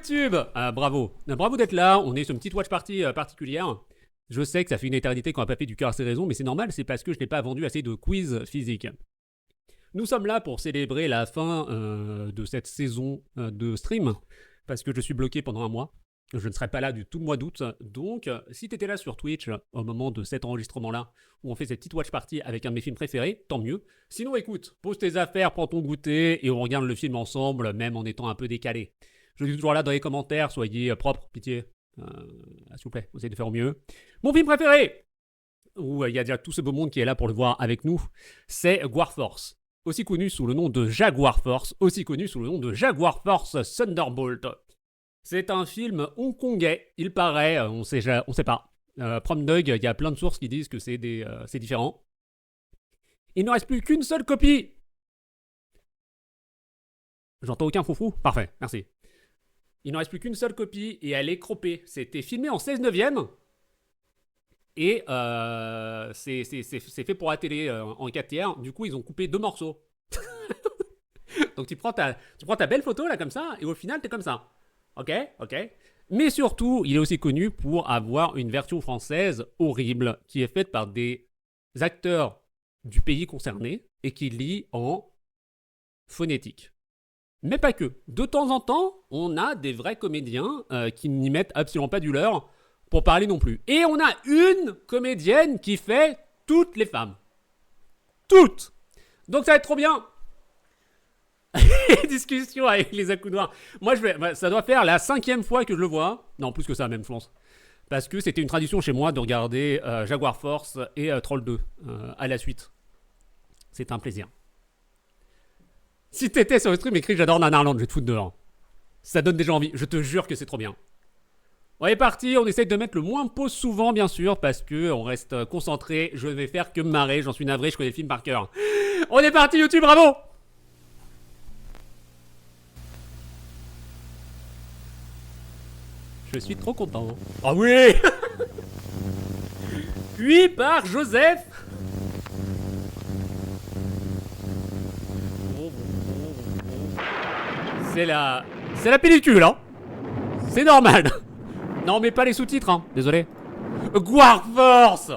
YouTube. Bravo. Bravo d'être là. On est sur une petite watch party particulière. Je sais que ça fait une éternité qu'on n'a pas fait du cœur à ses raisons, mais c'est normal, c'est parce que je n'ai pas vendu assez de quiz physiques. Nous sommes là pour célébrer la fin de cette saison de stream, parce que je suis bloqué pendant un mois. Je ne serai pas là du tout le mois d'août. Donc, si tu étais là sur Twitch au moment de cet enregistrement-là, où on fait cette petite watch party avec un de mes films préférés, tant mieux. Sinon, écoute, pose tes affaires, prends ton goûter et on regarde le film ensemble, même en étant un peu décalé. Je suis toujours là dans les commentaires, soyez propres, pitié. S'il vous plaît, essayez de faire au mieux. Mon film préféré, où il y a déjà tout ce beau monde qui est là pour le voir avec nous, c'est War Force. Aussi connu sous le nom de Jaguar Force, aussi connu sous le nom de Jaguar Force Thunderbolt. C'est un film hongkongais, il paraît, on sait pas. Promdog, il y a plein de sources qui disent que c'est différent. Il ne reste plus qu'une seule copie. J'entends aucun foufou. Parfait, merci. Il ne reste plus qu'une seule copie et elle est croppée. C'était filmé en 16 neuvième. Et c'est fait pour la télé en 4 tiers. Du coup, ils ont coupé 2 morceaux. Donc tu prends ta belle photo là comme ça et au final, t'es comme ça. Ok. Mais surtout, il est aussi connu pour avoir une version française horrible qui est faite par des acteurs du pays concerné et qui lit en phonétique. Mais pas que. De temps en temps, on a des vrais comédiens qui n'y mettent absolument pas du leur pour parler non plus. Et on a une comédienne qui fait toutes les femmes. Toutes. Donc ça va être trop bien. Discussion avec les accoudoirs. Moi, ça doit faire la 5e fois que je le vois. Non, plus que ça, même, je pense. Parce que c'était une tradition chez moi de regarder Jaguar Force et Troll 2 à la suite. C'est un plaisir. Si t'étais sur le stream, écrit j'adore Nanarland, je vais te foutre dehors. Ça donne déjà envie. Je te jure que c'est trop bien. On est parti, on essaye de mettre le moins pause souvent, bien sûr, parce que on reste concentré. Je vais faire que me marrer, j'en suis navré, je connais le film par cœur. On est parti, YouTube, bravo! Je suis trop content. Ah oui. Puis par Joseph. C'est la pellicule, hein. C'est normal. Non, mais pas les sous-titres, hein. Désolé. War Force.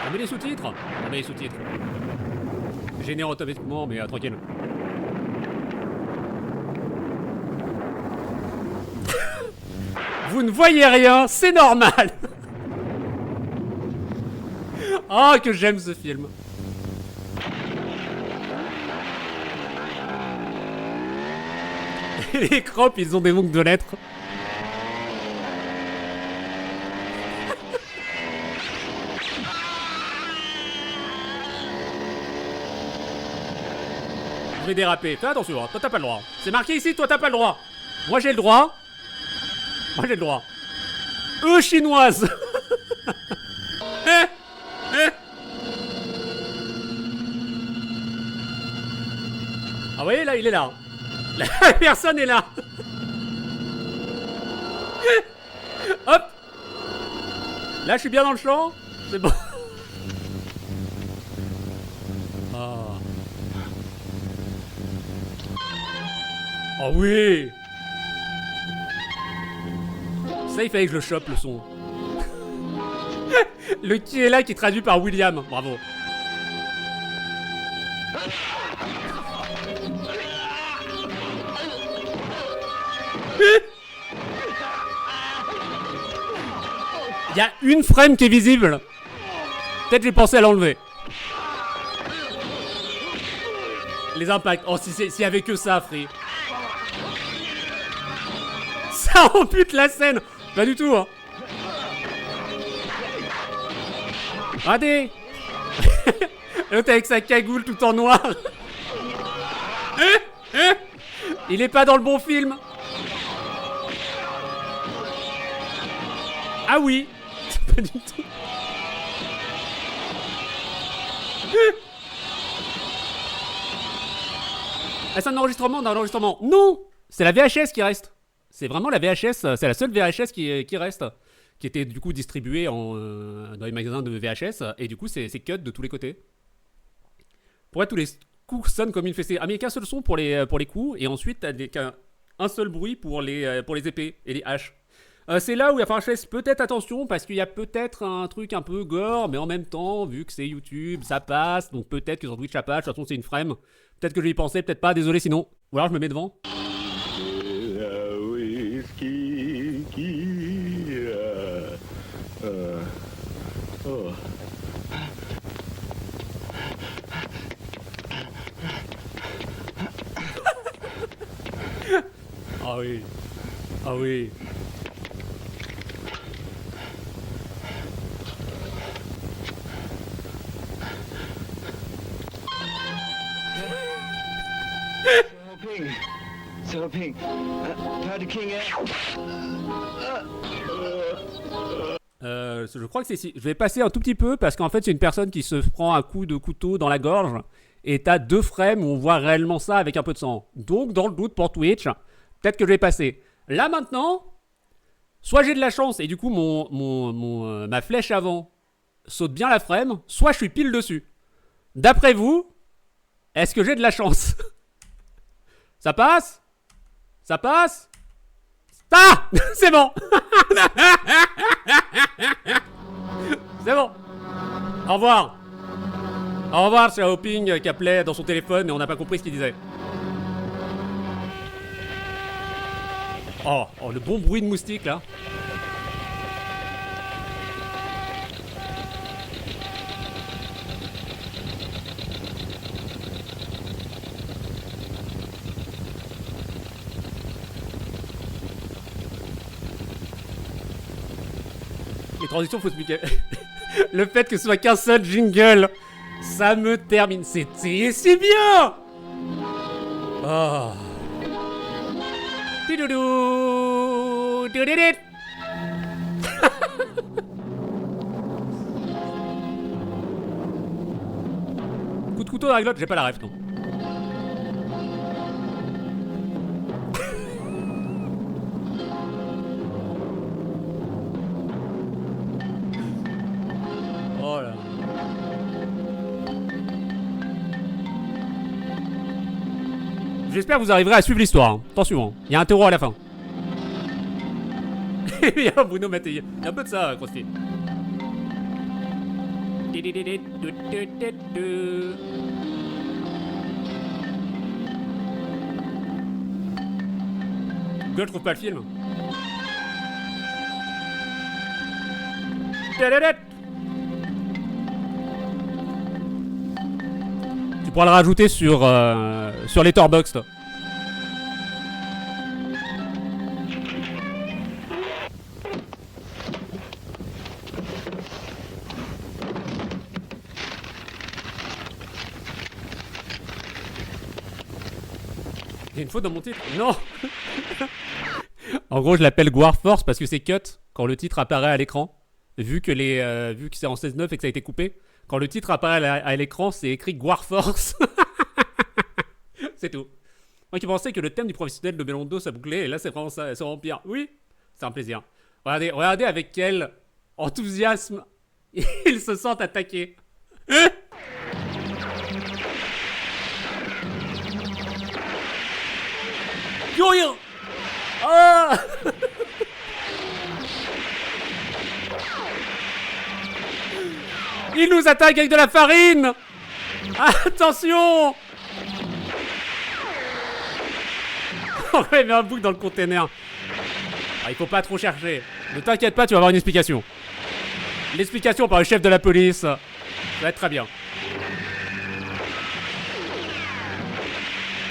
On met les sous-titres. On met les sous-titres. Génère automatiquement, mais tranquille. Vous ne voyez rien, c'est normal. Oh, que j'aime ce film. Les crops, ils ont des manques de lettres. Je vais déraper. Fais attention, toi t'as pas le droit. C'est marqué ici, toi t'as pas le droit. Moi j'ai le droit. Moi j'ai le droit. Chinoise. Ah vous voyez là, il est là. La personne est là. Hop. Là je suis bien dans le champ. C'est bon. Oh. Oh oui. Ça, il fallait que je le chope, le son. Le qui est là qui est traduit par William. Bravo. Il y a une frame qui est visible. Peut-être j'ai pensé à l'enlever. Les impacts. Oh, s'il y avait que ça, free. Ça ampute la scène. Pas du tout, hein. Regardez. L'autre avec sa cagoule tout en noir. Il est pas dans le bon film. Ah oui. Pas du tout. Ah, c'est un enregistrement d'un enregistrement. Non. C'est la VHS qui reste. C'est vraiment la VHS. C'est la seule VHS qui reste. Qui était du coup distribuée dans les magasins de VHS. Et du coup, c'est cut de tous les côtés. Pour être tous les coups sonnent comme une fessée. Ah, mais il y a qu'un seul son pour les coups. Et ensuite, t'as un seul bruit pour les épées et les haches. C'est là où il va falloir que je fasse peut-être attention parce qu'il y a peut-être un truc un peu gore, mais en même temps, vu que c'est YouTube, ça passe, donc peut-être que sur Twitch ça passe, de toute façon c'est une frame. Peut-être que je vais y penser, peut-être pas, désolé sinon. Ou alors je me mets devant. Ah oui. Ah oui. Sarah Pink. Powder King Je crois que c'est ici. Je vais passer un tout petit peu parce qu'en fait c'est une personne qui se prend un coup de couteau dans la gorge et t'as 2 frames où on voit réellement ça avec un peu de sang. Donc dans le doute pour Twitch, peut-être que je vais passer. Là maintenant, soit j'ai de la chance et du coup ma flèche avant saute bien la frame, soit je suis pile dessus. D'après vous, est-ce que j'ai de la chance? Ça passe? Ça passe? Ah! C'est bon! C'est bon! Au revoir! Au revoir, c'est Hoping qui appelait dans son téléphone et on n'a pas compris ce qu'il disait. Oh, le bon bruit de moustique là. Les transitions, faut expliquer. Le fait que ce soit qu'un seul jingle, ça me termine. C'était si bien. Oh. Tidoudou. Tidoudidit. Coup de couteau dans la glotte, j'ai pas la ref non. Oh là. J'espère que vous arriverez à suivre l'histoire. Hein. Attention, hein. Il y a un terreau à la fin. Il y a Bruno Mattei. Il y a un peu de ça, Crossfit. Pourquoi je trouve pas le film? Tu pourras le rajouter sur Letterboxd. Il y a une faute dans mon titre? Non. En gros, je l'appelle Guar Force parce que c'est cut quand le titre apparaît à l'écran. Vu que c'est en 16.9 et que ça a été coupé, quand le titre apparaît à l'écran, c'est écrit Guar Force. C'est tout. Moi qui pensais que le thème du professionnel de Melondo ça bouclait, et là c'est vraiment ça, c'est vraiment pire. Oui, c'est un plaisir. Regardez avec quel enthousiasme ils se sentent attaqués. Courir! Ah! Il nous attaque avec de la farine! Attention! On met un bouc dans le container. Ah, il faut pas trop chercher. Ne t'inquiète pas, tu vas avoir une explication. L'explication par le chef de la police. Ça va être très bien.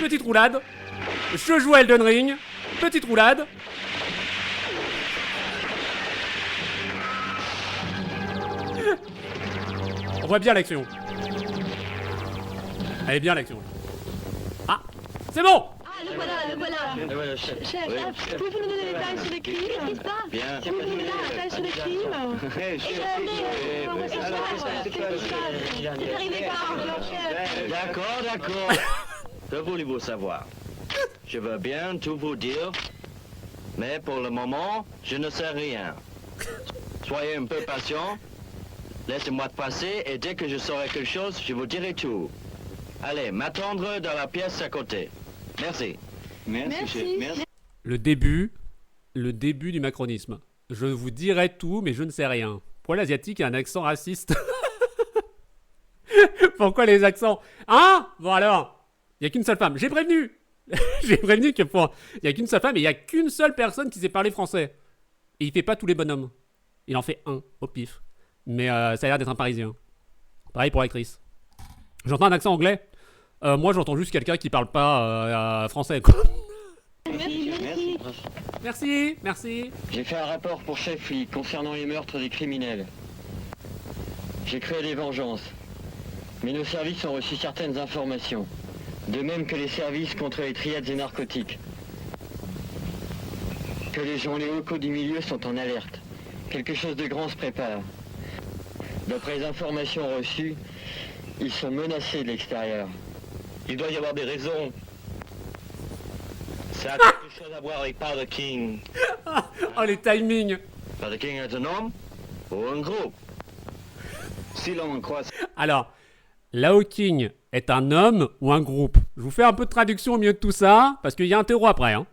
Petite roulade. Je joue à Elden Ring. Petite roulade. On voit bien l'action. Elle est bien l'action. Ah, c'est bon. Ah, le voilà. Chef, pouvez-vous nous donner des détails sur les crimes? Qu'est-ce qui se passe? Bien. Pouvez-vous nous donner des détails sur les crimes? D'accord. Que voulez-vous savoir? Je veux bien tout vous dire, mais pour le moment, je ne sais rien. Soyez un peu patient. Laissez-moi passer et dès que je saurai quelque chose, je vous dirai tout. Allez, m'attendre dans la pièce à côté. Merci. Merci. Le début du macronisme. Je vous dirai tout, mais je ne sais rien. Pourquoi l'asiatique a un accent raciste? Pourquoi les accents? Hein? Bon alors, il n'y a qu'une seule femme. J'ai prévenu. J'ai prévenu que il n'y a qu'une seule femme et il n'y a qu'une seule personne qui sait parler français. Et il fait pas tous les bonhommes. Il en fait un, au pif. Mais ça a l'air d'être un Parisien. Pareil pour l'actrice. J'entends un accent anglais. Moi, j'entends juste quelqu'un qui parle pas français, quoi. Merci. Merci, merci. J'ai fait un rapport pour Chef concernant les meurtres des criminels. J'ai créé des vengeances. Mais nos services ont reçu certaines informations. De même que les services contre les triades et narcotiques. Que les gens locaux du milieu sont en alerte. Quelque chose de grand se prépare. D'après les informations reçues, ils sont menacés de l'extérieur. Il doit y avoir des raisons. Ça a quelque chose à voir avec Powder King. Oh, les timings. Powder King est un homme ou un groupe? Si l'on en croit... Alors, Lao King est un homme ou un groupe? Je vous fais un peu de traduction au milieu de tout ça, parce qu'il y a un terreau après. Hein.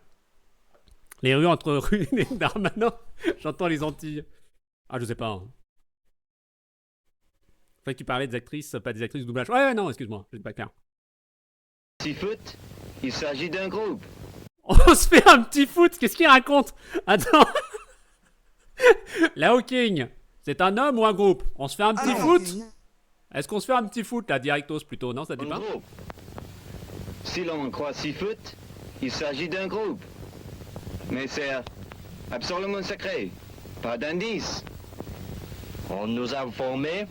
Les rues entre Ruine et Darmanin. J'entends les Antilles. Ah, je sais pas. Hein. Fait que tu parlais des actrices, pas des actrices de doublage. Ouais, non, excuse-moi, je suis pas clair. Si foot, il s'agit d'un groupe. On se fait un petit foot, qu'est-ce qu'il raconte? Attends. Lao King, c'est un homme ou un groupe? On se fait un petit foot? Est-ce qu'on se fait un petit foot, là, directos plutôt? Non, ça dit Un pas? groupe. Si l'on en croit Seafoot, il s'agit d'un groupe. Mais c'est absolument secret. Pas d'indice. On nous a informé.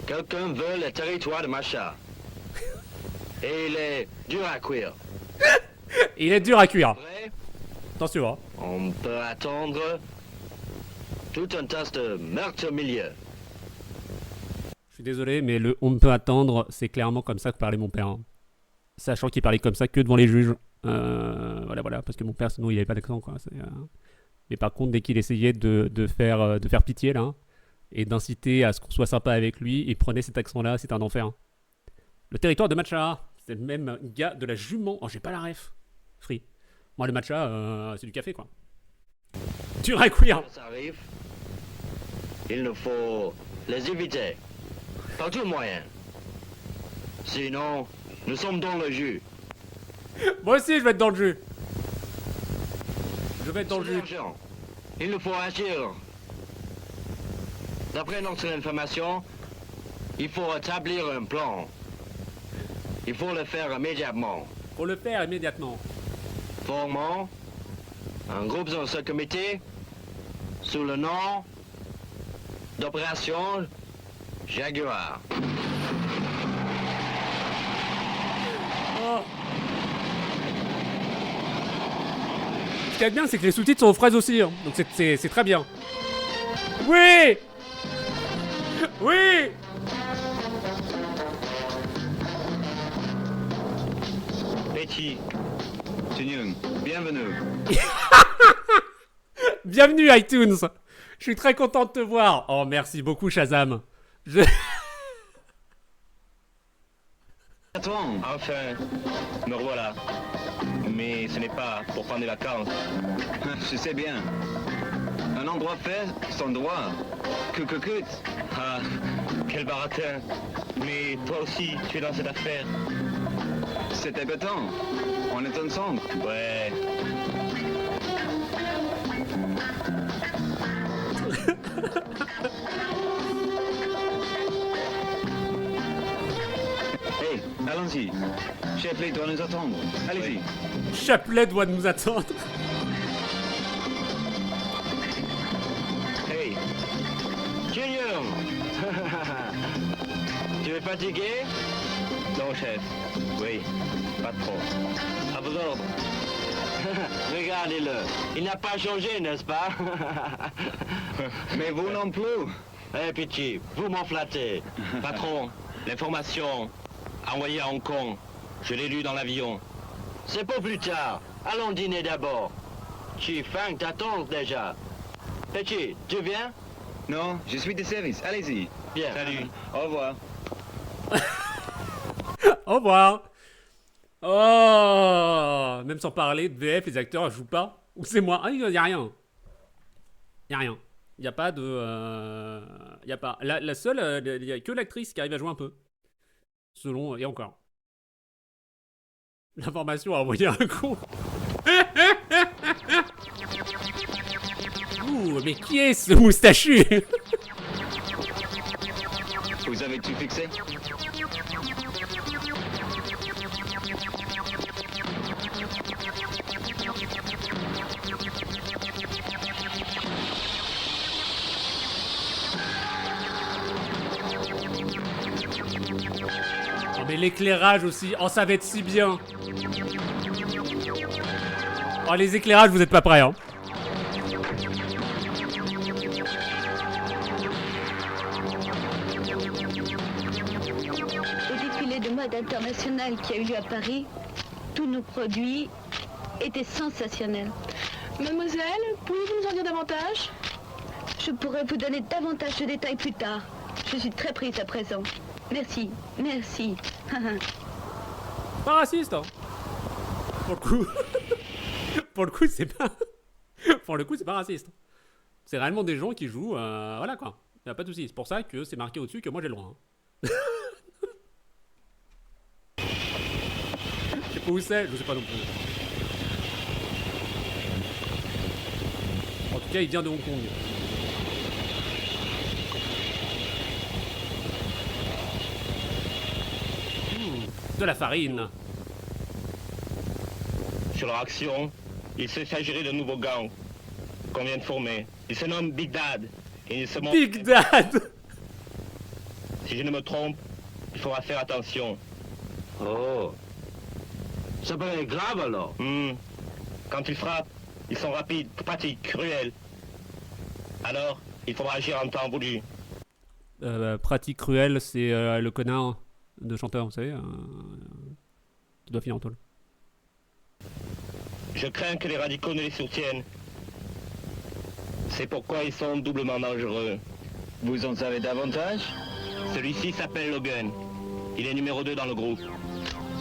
Quelqu'un veut le territoire de Macha. Et il est dur à cuire. Il est dur à cuire. Vrai, Attention, hein. on peut attendre tout un tas de meurtres au milieu. Je suis désolé, mais le on ne peut attendre, c'est clairement comme ça que parlait mon père. Hein. Sachant qu'il parlait comme ça que devant les juges. Voilà, parce que mon père, sinon, il avait pas d'accent, quoi. Mais par contre, dès qu'il essayait de faire pitié, là, et d'inciter à ce qu'on soit sympa avec lui, il prenait cet accent-là, c'est un enfer. Hein. Le territoire de Matcha, c'est le même gars de la jument. Oh, j'ai pas la ref. Free. Moi, le matcha, c'est du café, quoi. Dur à cuire. Ça arrive. Il nous faut les éviter. Par tout moyen. Sinon, nous sommes dans le jus. Moi aussi, je vais être dans le jus. Je vais être dans le Sur jus. l'argent, il nous faut agir. D'après notre information, il faut établir un plan. Il faut le faire immédiatement. Faut le faire immédiatement. Formons un groupe dans ce comité sous le nom d'Opération Jaguar. Oh. Ce qui est bien, c'est que les sous-titres sont aux fraises aussi. Hein. Donc c'est très bien. Oui! Oui! Petit, Tunyung, bienvenue. Bienvenue iTunes. Je suis très content de te voir. Oh, merci beaucoup Shazam. Attends, Enfin, me revoilà. Mais ce n'est pas pour prendre des vacances. je sais bien. Un endroit fait, son droit. Que. Ah, quel baratin. Mais toi aussi, tu es dans cette affaire. C'est égotant. On est ensemble. Ouais. Hey, allons-y. Chef doit nous attendre. Allez-y. Chapelet doit nous attendre. Hey, Junior. Tu es fatigué? Non, chef. Oui, pas trop. À vos ordres. Regardez-le. Il n'a pas changé, n'est-ce pas? Mais vous non plus. Eh, pitié, vous m'en flattez. Patron, l'information envoyée à Hong Kong, je l'ai lu dans l'avion. C'est pour plus tard. Allons dîner d'abord. Chief Fang t'attend déjà. Petit, tu viens? Non, je suis de service. Allez-y. Bien. Salut. Au revoir. Au revoir. Oh, même sans parler de VF, les acteurs jouent pas. Ou c'est moi. Ah, il y a rien. Il y a rien. Il y a pas de. Il y a pas. La seule, il y a que l'actrice qui arrive à jouer un peu. Selon et encore. L'information a envoyé un con. Ouh, mais qui est ce moustachu? Vous avez tout fixé? Oh, mais l'éclairage aussi. Oh, ça va être si bien. Oh, les éclairages, vous êtes pas prêts, hein. Au défilé de mode international qui a eu lieu à Paris, tous nos produits étaient sensationnels. Mademoiselle, pouvez-vous nous en dire davantage? Je pourrais vous donner davantage de détails plus tard. Je suis très prise à présent. Merci, merci. Pas raciste, hein. Pour le coup. Pour le coup, c'est pas. Pour le coup, c'est pas raciste. C'est réellement des gens qui jouent. Voilà quoi. Y a pas de soucis. C'est pour ça que c'est marqué au-dessus que moi j'ai le droit. Hein. Je sais pas où c'est, je sais pas non plus. En tout cas, il vient de Hong Kong. De la farine. Sur leur action, il s'agirait d'un nouveau gang qu'on vient de former. Il se nomme Big Dad. Et il se montre... Big Dad. Si je ne me trompe, il faudra faire attention. Oh. Ça paraît grave alors. Quand ils frappent, ils sont rapides, pratiques, cruels. Alors, il faudra agir en temps voulu. Pratique cruelle, c'est le connard de chanteur, vous savez, qui doit finir en tôle. Je crains que les radicaux ne les soutiennent. C'est pourquoi ils sont doublement dangereux. Vous en savez davantage? Celui-ci s'appelle Logan. Il est numéro 2 dans le groupe.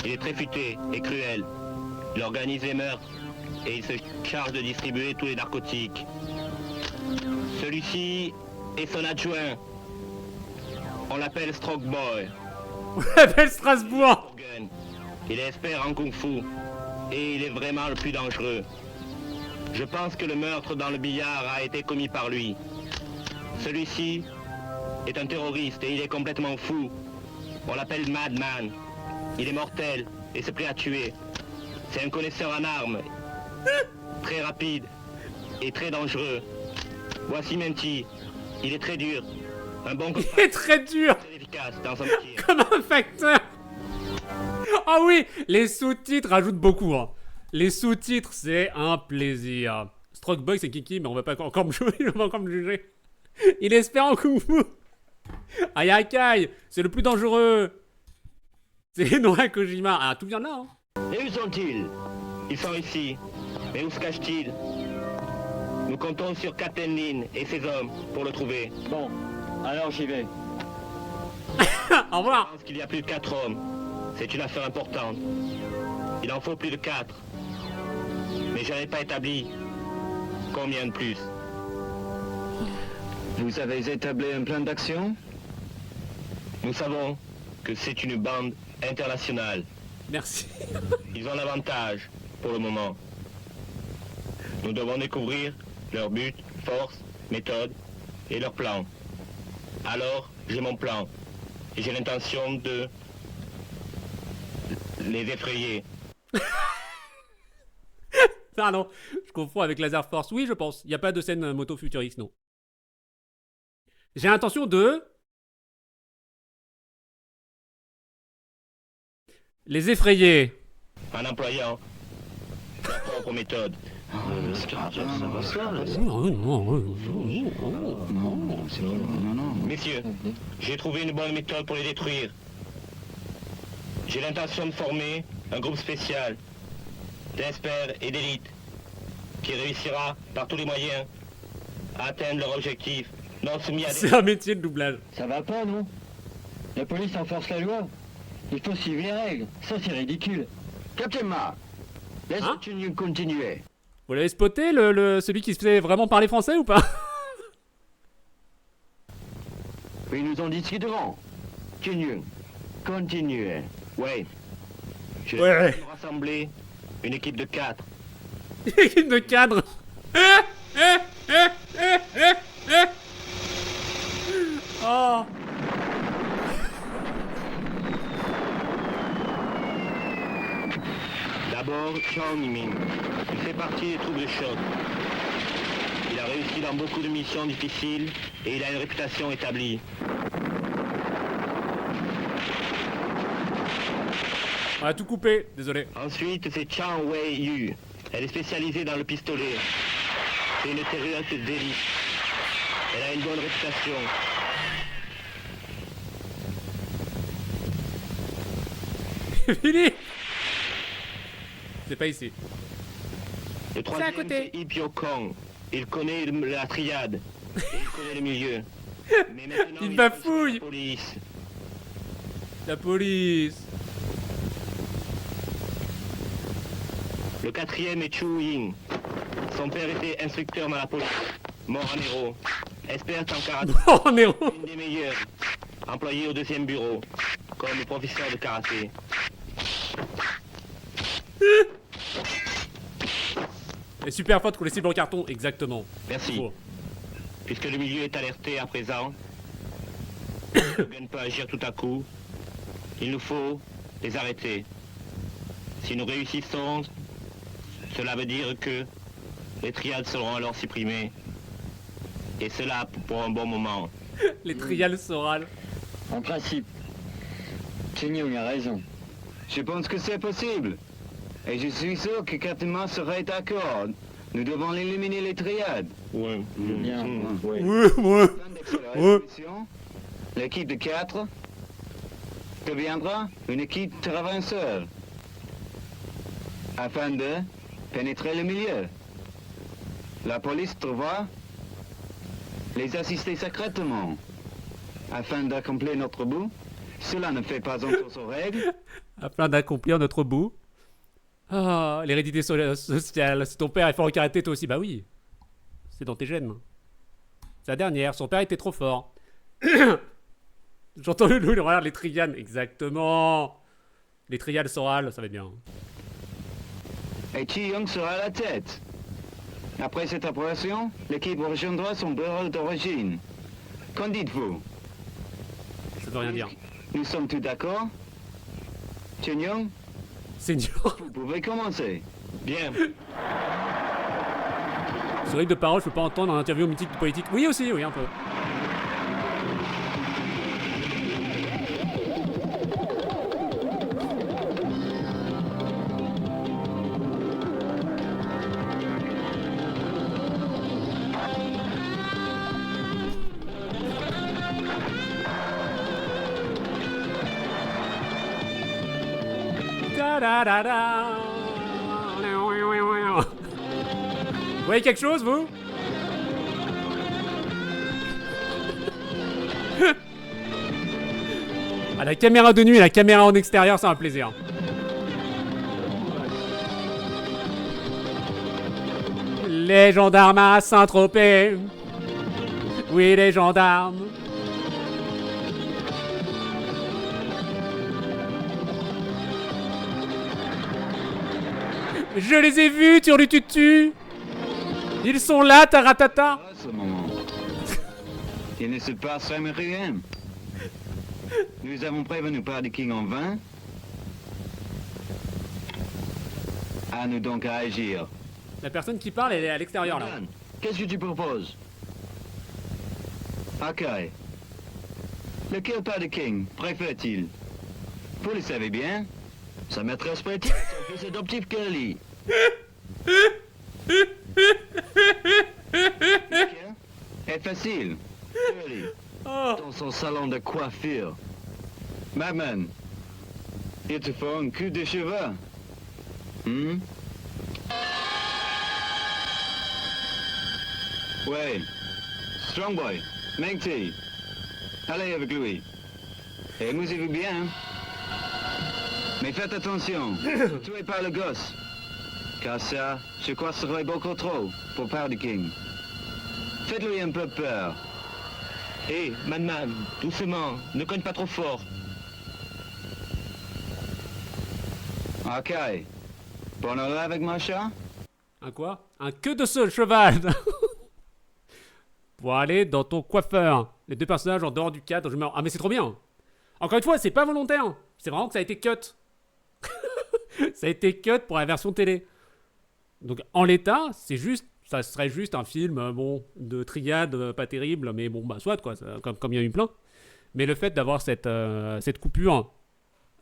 Il est très futé et cruel. Il organise les meurtres et il se charge de distribuer tous les narcotiques. Celui-ci est son adjoint. On l'appelle Stroke Boy. On l'appelle Strasbourg. Logan. Il est expert en kung-fu et il est vraiment le plus dangereux. Je pense que le meurtre dans le billard a été commis par lui. Celui-ci est un terroriste et il est complètement fou. On l'appelle Madman. Il est mortel et se plaît à tuer. C'est un connaisseur en armes, très rapide et très dangereux. Voici Menti. Il est très dur. Un bon Il est très dur. très efficace dans son métier. Comme un facteur. Ah oui, les sous-titres rajoutent beaucoup. Hein. Les sous-titres, c'est un plaisir. Stroke Boy, c'est Kiki, mais on va pas encore me jouer, on va encore me juger. Il espère en Kung Fu. Ayakai, c'est le plus dangereux. C'est Nora Kojima. Ah, tout vient de là. Hein. Et où sont-ils? Ils sont ici. Mais où se cachent-ils? Nous comptons sur Captain Lin et ses hommes pour le trouver. Bon, alors j'y vais. Au revoir. Je pense qu'il y a plus de 4 hommes. C'est une affaire importante. Il en faut plus de 4. Mais je n'avais pas établi combien de plus. Vous avez établi un plan d'action? Nous savons que c'est une bande internationale. Merci. Ils ont l'avantage pour le moment. Nous devons découvrir leur but, force, méthode et leur plan. Alors, j'ai mon plan. Et j'ai l'intention de les effrayer. Pardon, je confonds avec Laser Force. Oui, je pense. Il n'y a pas de scène moto futuriste, non. J'ai l'intention de... les effrayer. En employant leur propre méthode. Messieurs, j'ai trouvé une bonne méthode pour les détruire. J'ai l'intention de former un groupe spécial d'experts et d'élite qui réussira par tous les moyens à atteindre leur objectif, non soumis à des... C'est un métier de doublage. Ça va pas, non? La police enforce la loi. Il faut suivre les règles. Ça, c'est ridicule. Captain Ma, laisse Hein Chun continuer. Vous l'avez spoté, celui qui se fait vraiment parler français ou pas? Puis nous en discuterons. Chun continuez. Ouais. Je Ouais. vais rassembler une équipe de 4. Équipe de cadre. Oh. D'abord, Chang Yiming. Il fait partie des troupes de choc. Il a réussi dans beaucoup de missions difficiles et il a une réputation établie. On a tout coupé, désolé. Ensuite, c'est Chang Wei Yu. Elle est spécialisée dans le pistolet. C'est une terroriste d'élite. Elle a une bonne réputation. Fini. C'est pas ici. Le troisième, côté. c'est Ipyo Kong. Il connaît la triade. Et il connaît le milieu. Mais maintenant, Il est bafouille. la police. La police. Le quatrième est Chu Ying. Son père était instructeur dans la police. Mort en héros. Expert en karaté. Oh, Néro. Une des meilleures. Employé au deuxième bureau. Comme professeur de karaté. Et super faute qu'on les cibles en carton, exactement. Merci. Oh. Puisque le milieu est alerté à présent, Shogun peut agir tout à coup. Il nous faut les arrêter. Si nous réussissons, cela veut dire que les triades seront alors supprimées. Et cela pour un bon moment. Les trials sorales. En principe, Chen Yong a raison. Je pense que c'est possible. Et je suis sûr que Captain Ma serait d'accord. Nous devons éliminer les triades. Oui. Bien. Oui. Ouais. Afin d'accélérer Ouais. la mission, l'équipe de 4 deviendra une équipe travailleuse afin de pénétrer le milieu. La police devra les assister secrètement afin d'accomplir notre but. Cela ne fait pas encore aux règles. Afin d'accomplir notre bout. Ah, l'hérédité sociale. Si ton père est fort en karaté, toi aussi, bah oui. C'est dans tes gènes. C'est la dernière, son père était trop fort. J'entends le loup, il regarde les trianes. Exactement. Les triades sorales, ça va être bien. Et Chi Young sera à la tête. Après cette opération, l'équipe rejoindra son bureau d'origine. Qu'en dites-vous? Ça veut rien dire. Nous sommes tous d'accord? Chen Young, Seigneur. vous pouvez commencer. Bien. Sur rythme de parole, je peux pas entendre en interview mythique de politique. Oui aussi, oui un peu. Ta-da-da-da. Vous voyez quelque chose, vous? Ah, la caméra de nuit et la caméra en extérieur, c'est un plaisir. Les gendarmes à Saint-Tropez. Oui, les gendarmes. Je les ai vus, Turlututu. Ils sont là, taratata. À ce moment, il ne se passe jamais rien. Nous avons prévenu Paddy King en vain. À nous donc à agir. La personne qui parle, elle est à l'extérieur, là. Morgan, qu'est-ce que tu proposes? Ok. Lequel Paddy King préfère-t-il? Vous le savez bien. Sa maîtresse prétite, son fils adoptif Kelly. Lequel est facile. Kelly, Oh. dans son salon de coiffure. Madman, il te faut un coup de cheveux. Hmm? Ouais. Strongboy, Mengti. Allez avec lui. Et amusez-vous bien. Mais faites attention, ne tuez pas le gosse. Car ça, je crois, serait beaucoup trop pour Père du King. Faites-lui un peu peur. Hé, Madman, doucement, ne cogne pas trop fort. Ok. Bon aller avec mon chat? Un quoi? Un queue de ce cheval. Pour aller dans ton coiffeur. Les deux personnages en dehors du cadre, je meurs. Ah mais c'est trop bien. Encore une fois, c'est pas volontaire. C'est vraiment que ça a été cut. Ça a été cut pour la version télé. Donc en l'état, c'est juste, ça serait juste un film, bon, de triade, pas terrible, mais bon, bah soit quoi, comme il y a eu plein. Mais le fait d'avoir cette coupure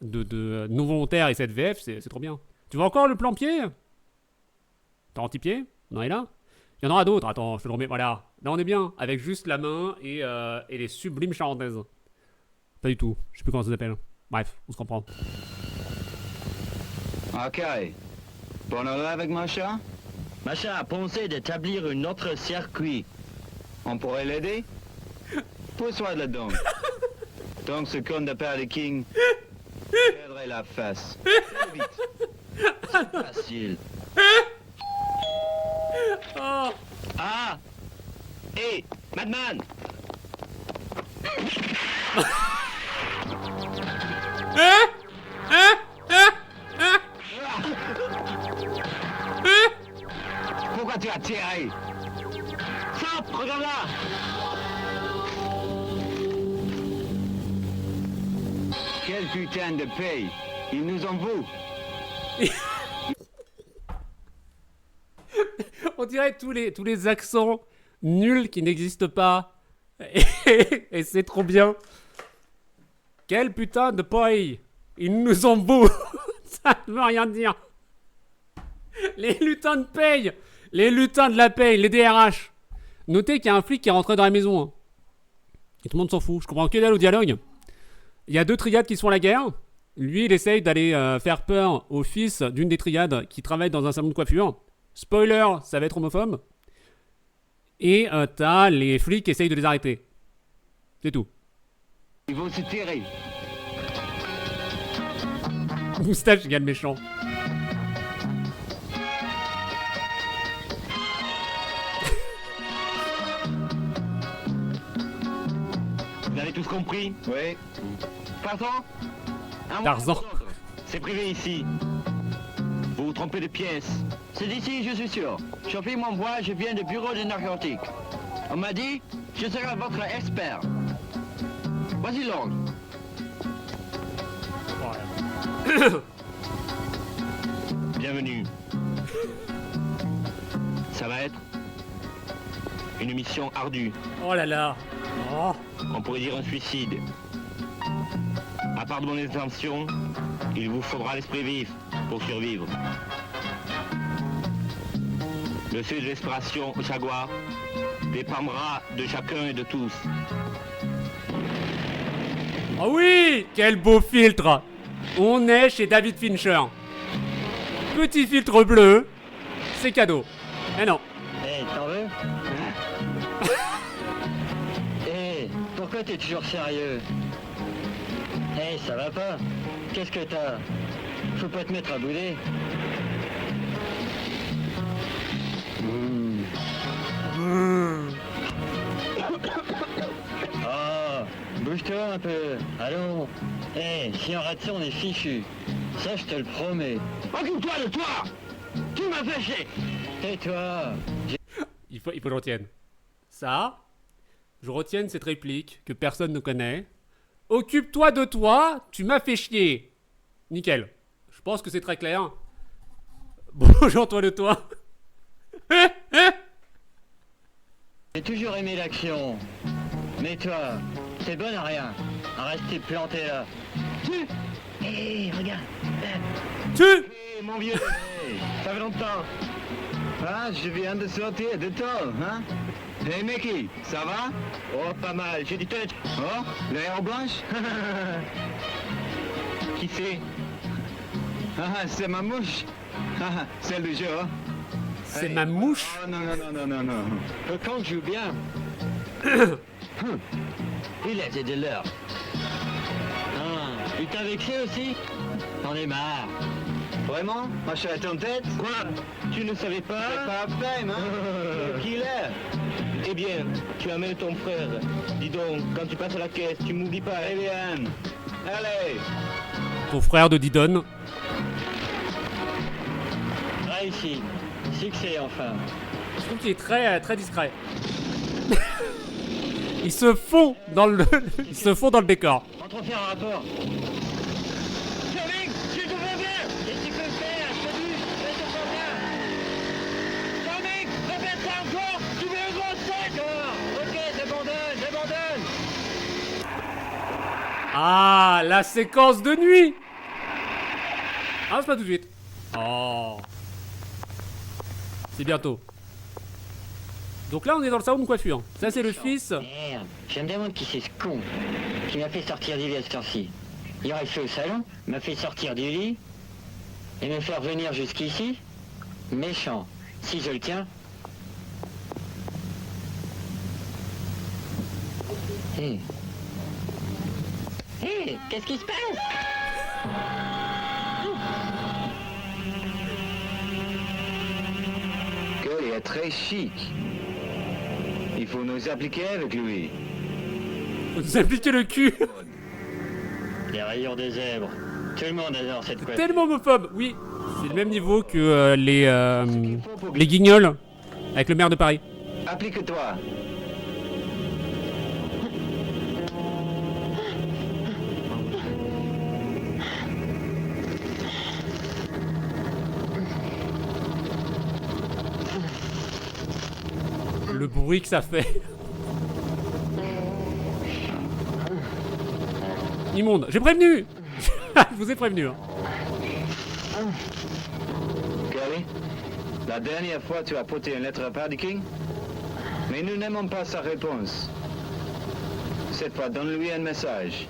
de non volontaire et cette VF, c'est trop bien. Tu vois encore le plan pied? T'as anti-pied? On en est là? Il y en aura d'autres, attends, je te le remets, voilà. Là on est bien, avec juste la main et les sublimes charentaises. Pas du tout, je sais plus comment ça s'appelle. Bref, on se comprend. Ok. Bon aller avec mon chat? Machin a pensé d'établir un autre circuit. On pourrait l'aider? Pousse-toi là-dedans. Donc ce con de Père du King perdrait la face. Très vite. Facile. Oh. Ah! Hé, Madman! Pourquoi tu as tiré? Stop, regarde là! Quel putain de paye! Ils nous en vouent! On dirait tous les accents nuls qui n'existent pas. Et c'est trop bien. Quel putain de paille. Ils nous ont beau. Ça ne veut rien dire. Les lutins de paye. Les lutins de la paye, les DRH. Notez qu'il y a un flic qui est rentré dans la maison. Hein. Et tout le monde s'en fout. Je comprends que dalle au dialogue. Il y a deux triades qui se font la guerre. Lui, il essaye d'aller faire peur au fils d'une des triades qui travaille dans un salon de coiffure. Spoiler, ça va être homophobe. Et t'as les flics qui essayent de les arrêter. C'est tout. Ils vont se tirer. Moustache égale méchant. Vous avez tous compris? Oui. Tarzan? Un mot Tarzan. pour les autres. C'est privé ici. Vous vous trompez de pièce. C'est d'ici, je suis sûr. Sophie m'envoie, je viens du bureau des narcotiques. On m'a dit, je serai votre expert. Voici l'ordre. Bienvenue. Ça va être une mission ardue. Oh là là. Oh. On pourrait dire un suicide. À part de mon intention, il vous faudra l'esprit vif pour survivre. Le seuil de l'expiration au Jaguar dépendra de chacun et de tous. Oh oui. Quel beau filtre. On est chez David Fincher. Petit filtre bleu. C'est cadeau. Eh non. Hé, t'en veux? Hé, pourquoi t'es toujours sérieux? Hé, ça va pas? Qu'est-ce que t'as? Faut pas te mettre à bouder. Oh, bouge-toi un peu. Allons. Hé, si on rate ça, on est fichu. Ça, je te le promets. Occupe-toi de toi! Tu m'as fait chier! Tais-toi. Il faut que je retienne. Ça. Je retienne cette réplique que personne ne connaît. Occupe-toi de toi, tu m'as fait chier. Nickel. Je pense que c'est très clair. Bonjour toi de toi. J'ai toujours aimé l'action. Mais toi, t'es bonne à rien. À rester planté là. Tu. Hé, regarde. Tu. Hé, mon vieux! Hey, ça fait longtemps! Ah, je viens de sortir de tôle, hein? Hey Mickey, ça va? Oh, pas mal, j'ai du tête! Oh, l'air blanche? Qui c'est? Ah, c'est ma mouche. Ah, celle du jour. C'est ma mouche. Oh, non, non, non, non, non, non. Le camp joue bien. Il était de l'heure. Ah, il t'a vexé aussi? J'en ai marre. Vraiment? Machin est en tête? Quoi? Tu ne savais pas? C'est pas fame, hein? Qui il est? Eh bien, tu amènes ton frère. Dis donc, quand tu passes à la caisse, tu m'oublies pas. Eh bien, allez! Ton frère de Didon. Réussi. Succès, enfin. Je trouve qu'il est très discret. Ils se font dans le décor. Entre faire un rapport. Fleming, tu te fais bien. Qu'est-ce que tu peux faire? Je te dis, fais te faire bien. Fleming, répète ça encore. Tu veux une grosse tête? D'accord. Ok, j'abandonne. Ah, la séquence de nuit. Ah, c'est pas tout de suite. Oh. C'est bientôt. Donc là, on est dans le salon de coiffure. Ça, c'est le fils. Merde, je me demande qui c'est ce con qui m'a fait sortir du lit à cette heure-ci. Il est resté au salon, m'a fait sortir du lit et me faire venir jusqu'ici. Méchant. Si je le tiens. Hé. Hé, qu'est-ce qui se passe? Cole est très chic. Il faut nous appliquer avec lui. Faut nous appliquer le cul. Les rayures des zèbres. Tout le monde adore cette coiffe. Tellement homophobe. Oui, c'est le même niveau que les guignols avec le maire de Paris. Applique-toi. Le bruit que ça fait. Immonde. J'ai prévenu. Je vous ai prévenu. Hein. Kelly, la dernière fois tu as porté une lettre à Paddy King, mais nous n'aimons pas sa réponse. Cette fois, donne-lui un message.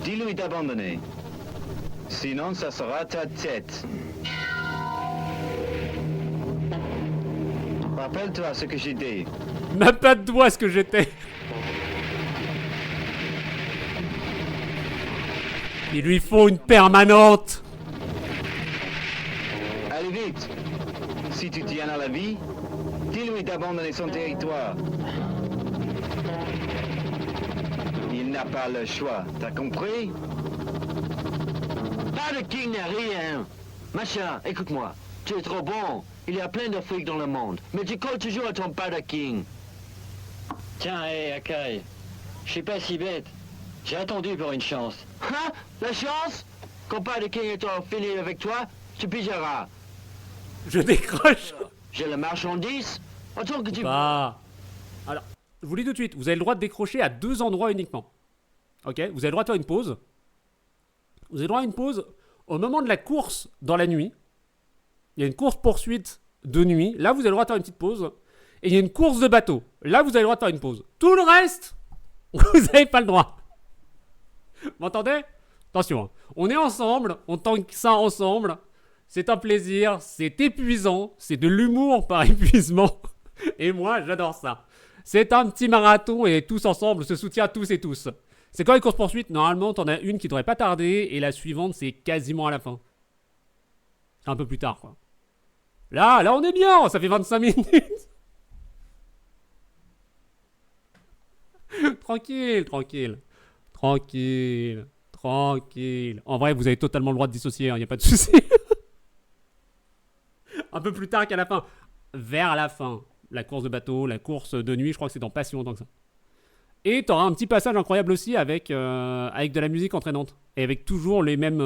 Dis-lui d'abandonner. Sinon, ça sera ta tête. Rappelle-toi ce que j'ai dit. N'a pas de doigt ce que j'étais. Il lui faut une permanente. Allez vite. Si tu tiens à la vie, dis-lui d'abandonner son territoire. Il n'a pas le choix, t'as compris? Pas de king n'a rien. Machin, écoute-moi. Tu es trop bon. Il y a plein d'Afrique dans le monde. Mais tu colles toujours à ton pas de king. Tiens, hé, Akai. Je suis pas si bête. J'ai attendu pour une chance. Hein? La chance? Quand pas de king est en filet avec toi, tu pigeras. Je décroche. J'ai la marchandise. Attends que tu... Bah. Alors, je vous le dis tout de suite, vous avez le droit de décrocher à 2 endroits uniquement. Ok? Vous avez le droit de faire une pause. Vous avez le droit à une pause au moment de la course dans la nuit. Il y a une course-poursuite de nuit. Là, vous avez le droit de faire une petite pause. Et il y a une course de bateau. Là, vous avez le droit de faire une pause. Tout le reste, vous n'avez pas le droit. Vous m'entendez? Attention, hein. On est ensemble, on tank ça ensemble. C'est un plaisir, c'est épuisant, c'est de l'humour par épuisement. Et moi, j'adore ça. C'est un petit marathon et tous ensemble, on se soutient tous et tous. C'est quand les courses-poursuites? Normalement, t'en as une qui devrait pas tarder et la suivante, c'est quasiment à la fin. C'est un peu plus tard, quoi. Là, on est bien, ça fait 25 minutes. Tranquille. En vrai, vous avez totalement le droit de dissocier, il n'y a pas de souci. Un peu plus tard qu'à la fin. Vers la fin. La course de bateau, la course de nuit, je crois que c'est dans pas si longtemps que ça. Et t'auras un petit passage incroyable aussi avec de la musique entraînante. Et avec toujours les mêmes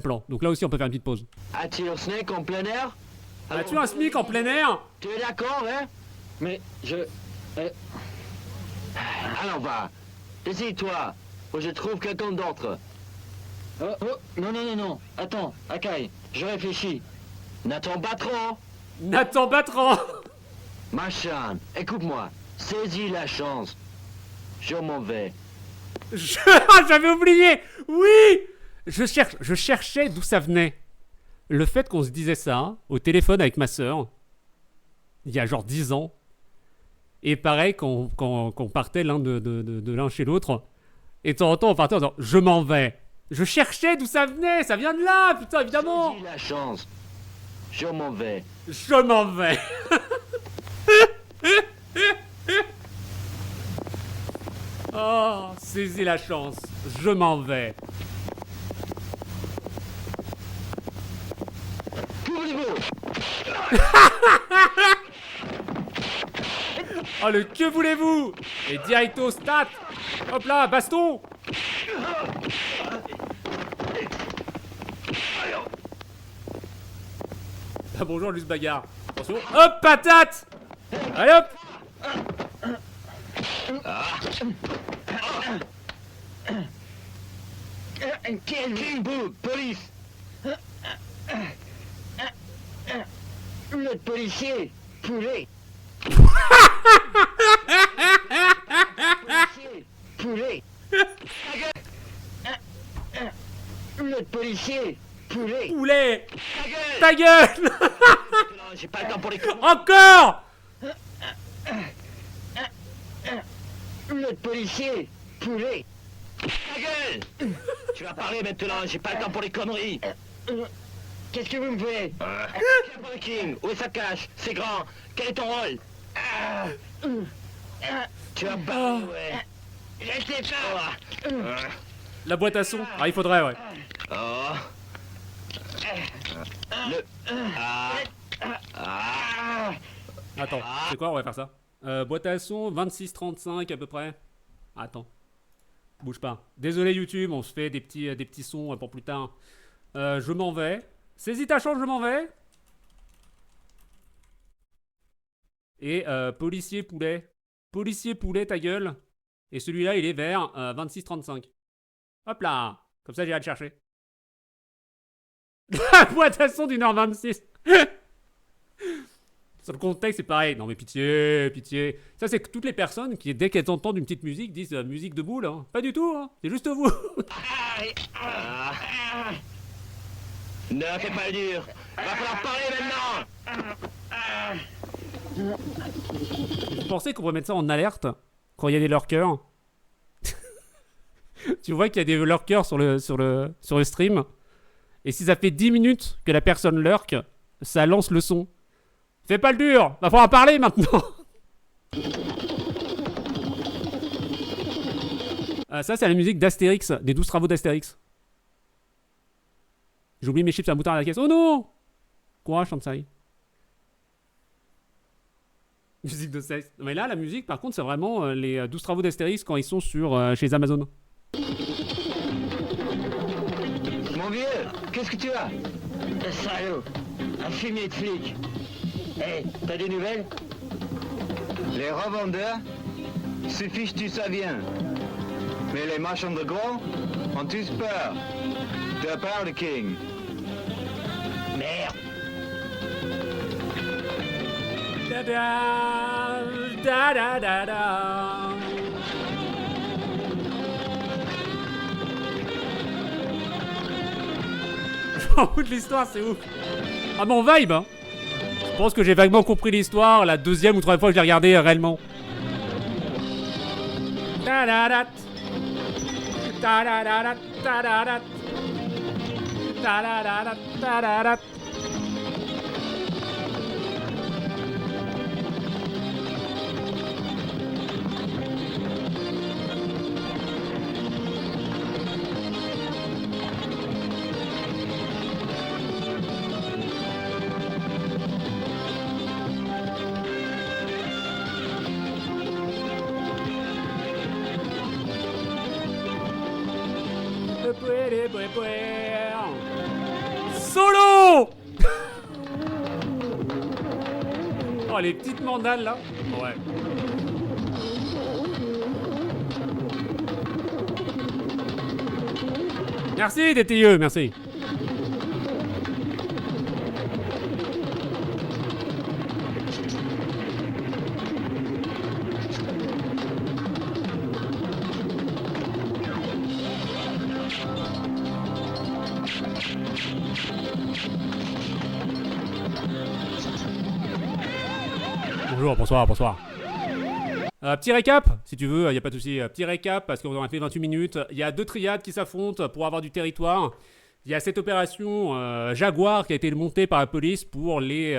plans. Donc là aussi, on peut faire une petite pause. As-tu un snake en plein air? As-tu un SMIC en plein air? Tu es d'accord, hein? Mais je... Alors va. Décide-toi. Ou je trouve quelqu'un d'autre. Non. Attends, Akai, je réfléchis. Nathan Batran. Nathan Batran. Machin, écoute-moi. Saisis la chance. Je m'en vais. J'avais oublié. Oui. Je cherchais d'où ça venait. Le fait qu'on se disait ça au téléphone avec ma sœur, il y a genre 10 ans, et pareil qu'on partait l'un de l'un chez l'autre, et de temps en temps on partait en disant « je m'en vais ». Je cherchais d'où ça venait, ça vient de là, putain, évidemment. Saisis la chance. Je m'en vais. Je m'en vais. Oh, saisis la chance. Je m'en vais. Couvrez-vous. Oh, le que voulez-vous? Et directo stat. Hop là, baston. Ah, bonjour, Luce Bagarre. Attention. Hop, patate. Allez, hop. King Book, police. Le policier, poulet. Poulet. Le policier, poulet. Poulet. Ta gueule. Ta gueule. J'ai pas le temps pour les conneries. Encore. Le policier, poulet. Ta gueule. Tu vas parler maintenant, j'ai pas le temps pour les conneries. Qu'est-ce que vous me faites? Tiens, King, où est sa cache? C'est grand. Quel est ton rôle? Tu vas parler, ouais. Je sais pas. La boîte à son. Ah, il faudrait, ouais. Oh. Le... Attends, c'est quoi? On va faire ça. Boîte à son, 26-35 à peu près. Attends. Bouge pas. Désolé YouTube, on se fait des petits sons pour plus tard. Je m'en vais. Saisis ta chance, je m'en vais. Et policier poulet. Policier poulet, ta gueule. Et celui-là, il est vers 26-35. Hop là. Comme ça, j'irai le chercher. La boîte à son du Nord 26. Sur le contexte, c'est pareil. Non mais pitié, pitié. Ça, c'est que toutes les personnes qui, dès qu'elles entendent une petite musique, disent musique de boule. Hein. Pas du tout, hein. C'est juste vous. Ne fais pas le dur. Va falloir parler maintenant. Vous pensez qu'on pourrait mettre ça en alerte quand il y a des lurkers? Tu vois qu'il y a des lurkers sur le stream. Et si ça fait 10 minutes que la personne lurk, ça lance le son. Fais pas le dur, va falloir parler maintenant. Ça, c'est la musique d'Astérix, des 12 travaux d'Astérix. J'ai oublié mes chips à moutarde à la caisse. Oh non! Courage, Shansai. Musique de sexe. Mais là, la musique, par contre, c'est vraiment les 12 travaux d'Astérix quand ils sont chez Amazon. Mon vieux, qu'est-ce que tu as? Salaud, un fumier de flic. Hé, t'as des nouvelles? Les revendeurs se fichent du ça vient. Mais les marchands de gros ont tous peur. De la part de King. Merde. Da da da da da da. Je m'en fous de l'histoire, c'est ouf. Ah, mon vibe, hein. Je pense que j'ai vaguement compris l'histoire la deuxième ou troisième fois que je l'ai regardé réellement. Ta-da-da. Ta-da-da-da. Ta-da-da. Ta-da-da-da. Ta-da-da. Solo. Oh, les petites mandales là. Ouais. Merci DTE, merci. Bonjour, bonsoir, bonsoir. Petit récap, si tu veux, il n'y a pas de souci. Petit récap, parce qu'on en a fait 28 minutes. Il y a 2 triades qui s'affrontent pour avoir du territoire. Il y a cette opération Jaguar qui a été montée par la police pour les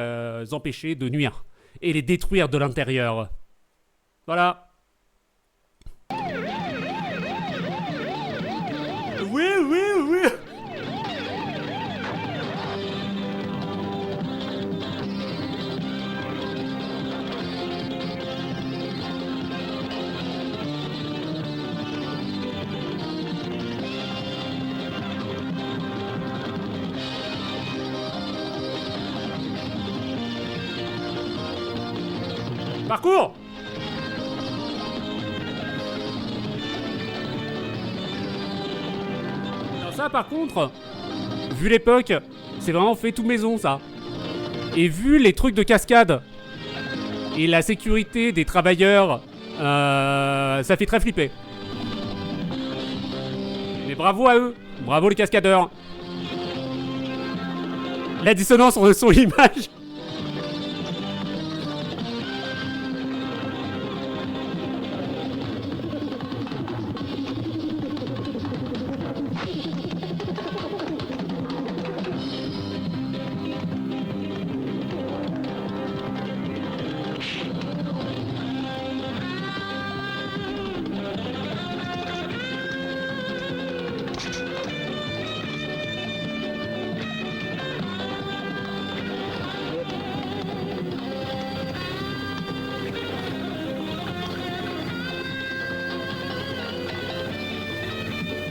empêcher de nuire et les détruire de l'intérieur. Voilà. Oui, oui, oui. Parcours. Alors ça par contre, vu l'époque, c'est vraiment fait tout maison ça. Et vu les trucs de cascade et la sécurité des travailleurs, ça fait très flipper. Mais bravo à eux, bravo les cascadeurs. La dissonance entre son image.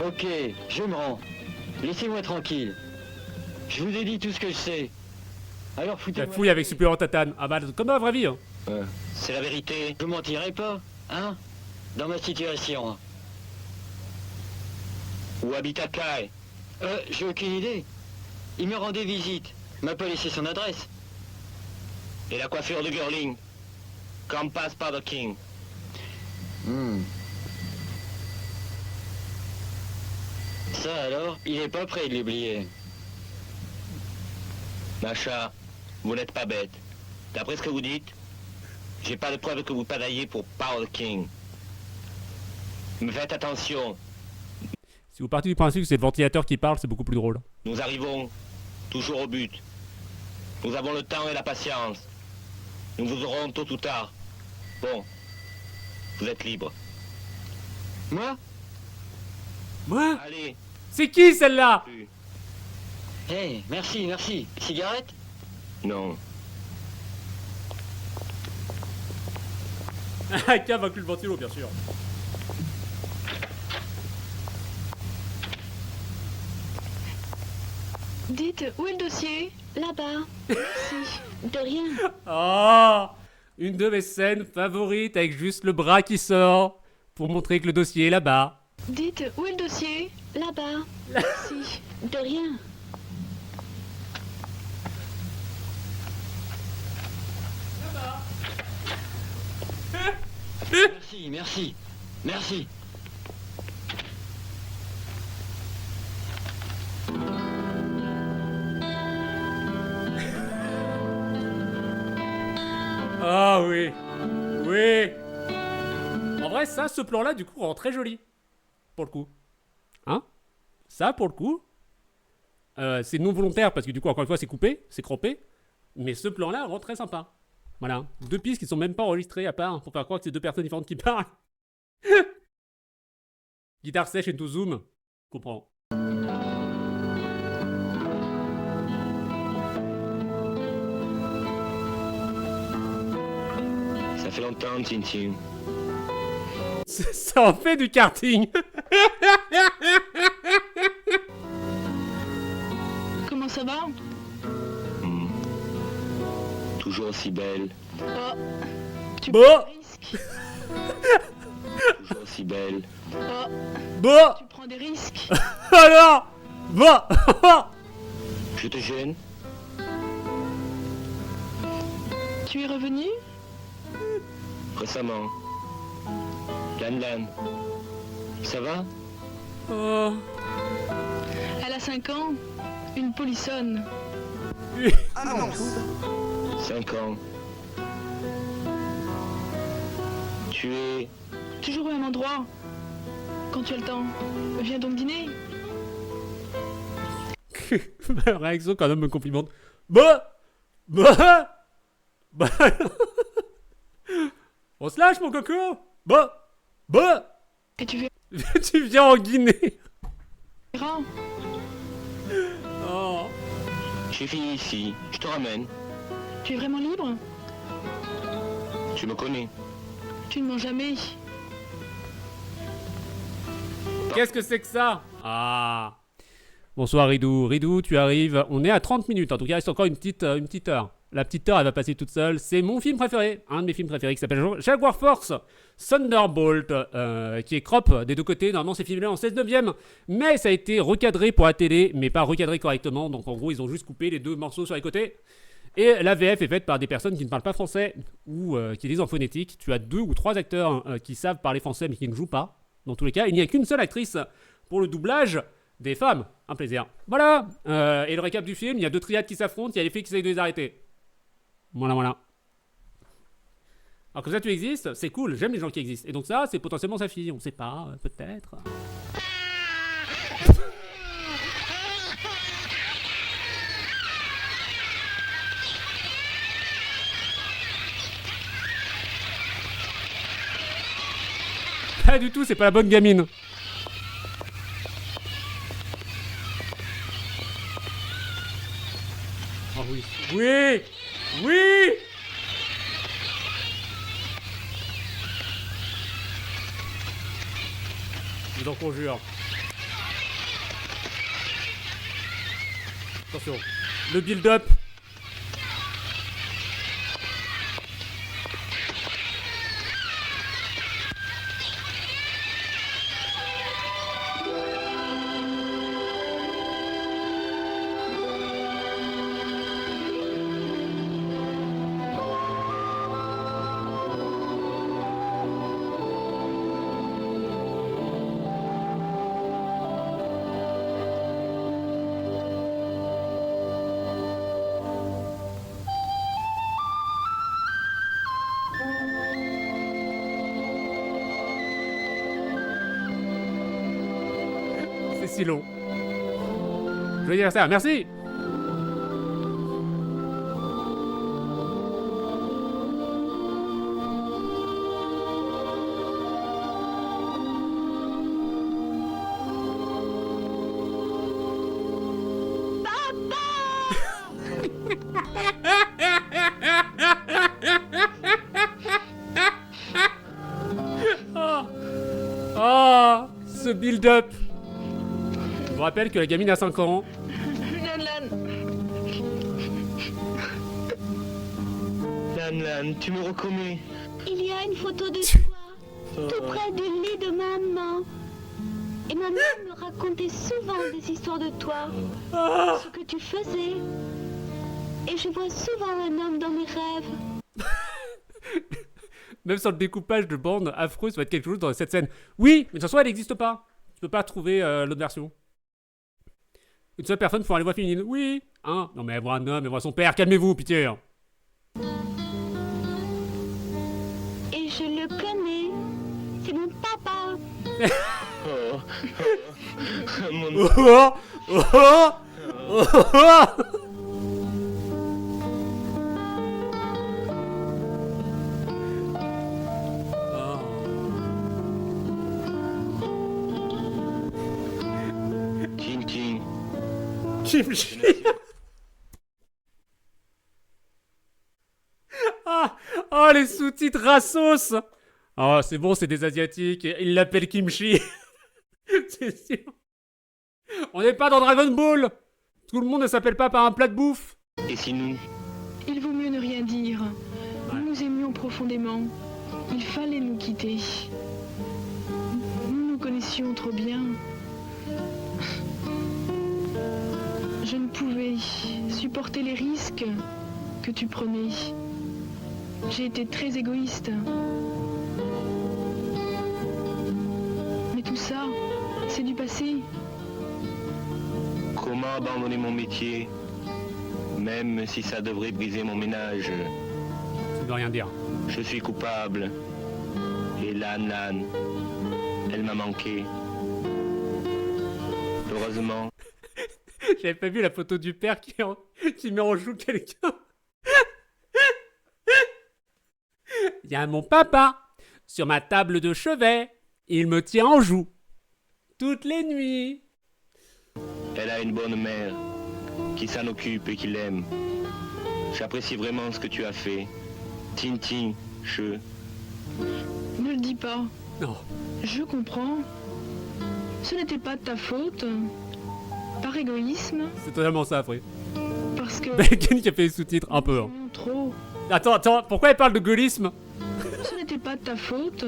Ok, je me rends. Laissez-moi tranquille. Je vous ai dit tout ce que je sais. Alors La foutez-moi... fouille avec supplément tatane. Ah bah comme dans la vraie vie. Hein. C'est la vérité. Je mentirai pas, hein? Dans ma situation. Où habite Kai? J'ai aucune idée. Il me rendait visite. M'a pas laissé son adresse. Et la coiffure de Girling? Comme passe par the King. Ça alors, il est pas prêt de l'oublier. Macha, vous n'êtes pas bête. D'après ce que vous dites, j'ai pas de preuve que vous padaillez pour Power King. Mais faites attention, Si vous partez du principe que c'est le ventilateur qui parle, c'est beaucoup plus drôle. nous arrivons toujours au but. Nous avons le temps et la patience. Nous vous aurons tôt ou tard. Bon, vous êtes libre. Moi? Moi? Allez, C'est qui celle-là? plus. Merci, merci. Cigarette? Non. Ah, cave inclut le ventilo, bien sûr. Dites, où est le dossier? Là-bas. Merci. De rien. Oh, une de mes scènes favorites avec juste le bras qui sort pour montrer que le dossier est là-bas. Dites, où est le dossier? Là-bas. Merci. De rien. Merci, merci. Merci. Ah oui. Oui. En vrai, ça, ce plan-là, du coup, rend très joli. Pour le coup. Hein? Ça, pour le coup. C'est non volontaire parce que du coup, encore une fois, c'est coupé, c'est croppé. Mais ce plan-là rend très sympa. Voilà. 2 pistes qui sont même pas enregistrées à part pour faire croire que c'est 2 personnes différentes qui parlent. Guitare sèche et tout zoom. Je comprends. Ça fait longtemps, Tintin. Ça en fait du karting. Comment ça va? Toujours aussi belle. Oh. Tu Bon. prends des risques. Toujours aussi belle. Oh. Bon. Tu prends des risques. Alors. Bon. Je te gêne? Tu es revenu? Récemment. Lan Lan. Ça va? Oh. Elle a 5 ans. Une polissonne. 5 ans. Tu Tu es... Toujours au même endroit. Quand tu as le temps, viens donc dîner. Ma réaction quand un homme me complimente. Bah on se lâche mon coco. Bah Et tu tu viens en Guinée. verras. Oh. J'ai fini ici. Je te ramène. Tu es vraiment libre? Tu me connais. Tu ne mens jamais. Qu'est-ce que c'est que ça? Ah. Bonsoir Ridou. Ridou, tu arrives. On est à 30 minutes. En tout cas, il reste encore une petite heure. La petite heure, elle va passer toute seule. C'est mon film préféré. Un de mes films préférés qui s'appelle Jaguar Force Thunderbolt. Qui est crop des deux côtés. Normalement, c'est filmé en 16/9. Mais ça a été recadré pour la télé. Mais pas recadré correctement. Donc en gros, ils ont juste coupé les deux morceaux sur les côtés. Et la VF est faite par des personnes qui ne parlent pas français. Ou qui lisent en phonétique. Tu as 2 ou 3 acteurs qui savent parler français mais qui ne jouent pas. Dans tous les cas, il n'y a qu'une seule actrice pour le doublage des femmes. Un plaisir. Voilà. Et le récap du film, il y a 2 triades qui s'affrontent, il y a les filles qui essayent de les arrêter. Voilà. Alors comme ça, tu existes, c'est cool, j'aime les gens qui existent. Et donc ça, c'est potentiellement sa fille, on sait pas, peut-être. Pas du tout, c'est pas la bonne gamine. Oh oui. Oui. Je vous en conjure. Attention. Le build-up. Si long. Joyeux anniversaire, merci. Oh, ce build-up. Je vous rappelle que la gamine a 5 ans. Lan, tu me reconnais. Il y a une photo de toi, tout près du lit de maman. Et maman me racontait souvent des histoires de toi, ce que tu faisais. Et je vois souvent un homme dans mes rêves. Même sur le découpage de bande affreuse, ça va être quelque chose dans cette scène. Oui, mais de toute façon, elle n'existe pas. Tu peux pas trouver l'autre version. Une seule personne pour les voix féminines. Oui. Hein? Non mais elle voit un homme, elle voit son père. Calmez-vous, pitié. Et je le connais. C'est mon papa. Mon... Oh, oh, oh, oh, oh. Kimchi. Oh, les sous-titres Rassos. Oh, c'est bon, c'est des Asiatiques. Ils l'appellent Kimchi. C'est sûr. On n'est pas dans Dragon Ball. Tout le monde ne s'appelle pas par un plat de bouffe. Et si nous... Il vaut mieux ne rien dire. Nous nous aimions profondément. Il fallait nous quitter. Nous nous connaissions trop bien. Je ne pouvais supporter les risques que tu prenais. J'ai été très égoïste. Mais tout ça, c'est du passé. Comment abandonner mon métier, même si ça devrait briser mon ménage? Ça ne veut rien dire. Je suis coupable. Lan. Elle m'a manqué. Heureusement. J'avais pas vu la photo du père qui met en joue quelqu'un. Il y a mon papa sur ma table de chevet. Il me tient en joue. Toutes les nuits. Elle a une bonne mère qui s'en occupe et qui l'aime. J'apprécie vraiment ce que tu as fait. Tintin, je... Ne le dis pas. Non. Je comprends. Ce n'était pas de ta faute. Par égoïsme. C'est totalement ça après. Parce que... Bacon qui a fait les sous-titres un peu. Hein. Trop. Attends, pourquoi elle parle de gaullisme? Ce n'était pas de ta faute.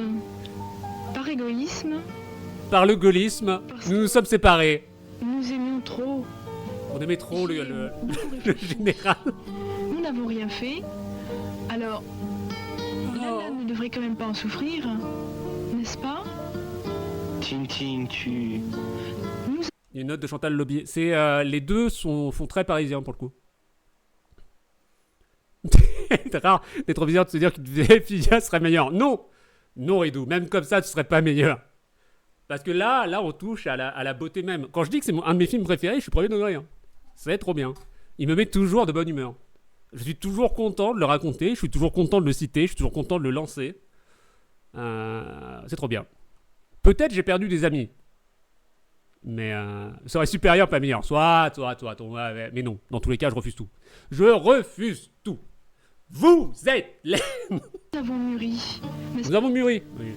Par égoïsme. Par le gaullisme, nous nous sommes séparés. Nous aimions trop. On aimait trop le le général. Nous n'avons rien fait. Alors, Lan ne devrait quand même pas en souffrir, n'est-ce pas? Tintin, tu... Il y a une note de Chantal Laubier. C'est les deux font très parisiens pour le coup. C'est rare d'être obligé de se dire que Phidia serait meilleur. Non, non Ridou, même comme ça tu serais pas meilleur. Parce que là on touche à la beauté même. Quand je dis que c'est un de mes films préférés, je suis premier degré. Hein. C'est trop bien. Il me met toujours de bonne humeur. Je suis toujours content de le raconter, je suis toujours content de le citer, je suis toujours content de le lancer. C'est trop bien. Peut-être j'ai perdu des amis. Mais ça serait supérieur, pas meilleur. Soit, mais non, dans tous les cas, je refuse tout. Je refuse tout. Vous êtes les... Nous avons mûri. Nous avons mûri. Oui.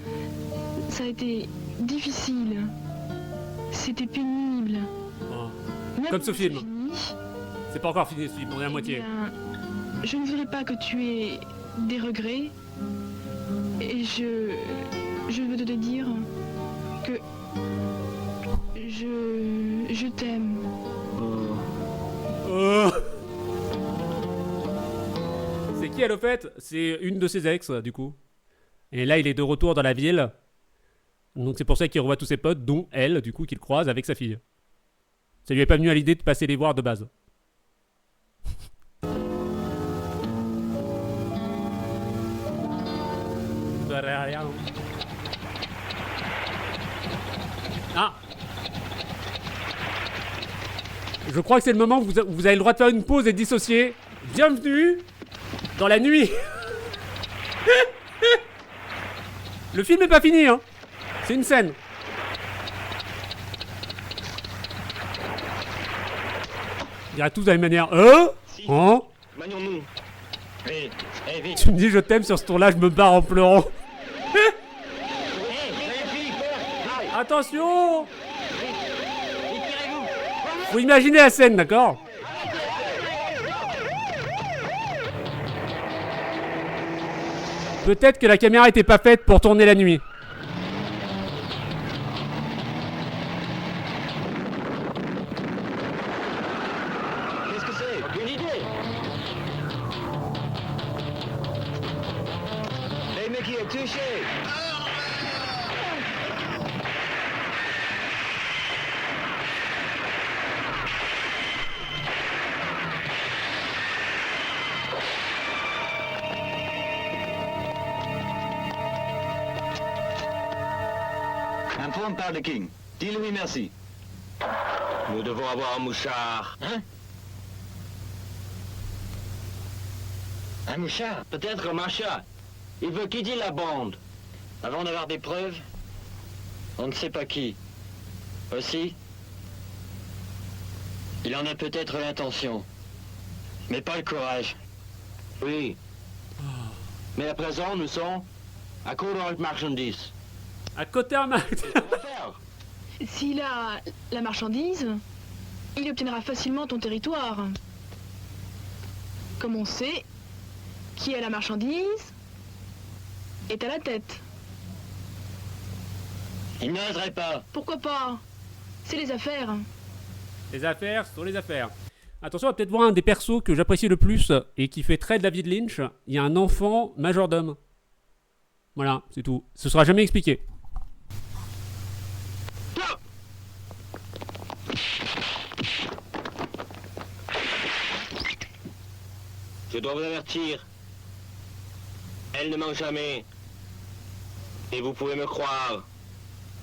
Ça a été difficile. C'était pénible. Oh. Même Comme ce quand film. c'est fini, C'est pas encore fini ce film, on est à eh moitié. bien, je ne voudrais pas que tu aies des regrets. Et je veux te dire que je t'aime. Oh. C'est qui elle au fait? C'est une de ses ex du coup. Et là il est de retour dans la ville. Donc c'est pour ça qu'il revoit tous ses potes, dont elle du coup qu'il croise avec sa fille. Ça lui est pas venu à l'idée de passer les voir de base. Ah. Je crois que c'est le moment où vous avez le droit de faire une pause et de dissocier. Bienvenue dans la nuit. Le film est pas fini, hein. C'est une scène. Ils diraient tous de la même manière. Hein? Manions-nous. Vite, vite. Tu me dis je t'aime sur ce tour-là, je me barre en pleurant. Attention! Faut imaginer la scène, d'accord? Peut-être que la caméra était pas faite pour tourner la nuit. Qu'est-ce que c'est? Aucune idée. Hey, mais qui est touché? Informe par le King. Dis-lui merci. Nous devons avoir un mouchard. Hein? Un mouchard? Peut-être un machin. Il veut quitter la bande. Avant d'avoir des preuves, on ne sait pas qui. Aussi, il en a peut-être l'intention, mais pas le courage. Oui. Mais à présent, nous sommes à court de marchandises. À côté un Mac. Qu'est-ce qu'on va faire? S'il a la marchandise, il obtiendra facilement ton territoire. Comme on sait, qui a la marchandise est à la tête. Il n'oserait pas. Pourquoi pas? C'est les affaires. Les affaires sont les affaires. Attention, on va peut-être voir un des persos que j'apprécie le plus et qui fait très David Lynch. Il y a un enfant majordome. Voilà, c'est tout. Ce sera jamais expliqué. Je dois vous avertir. Elle ne ment jamais. Et vous pouvez me croire.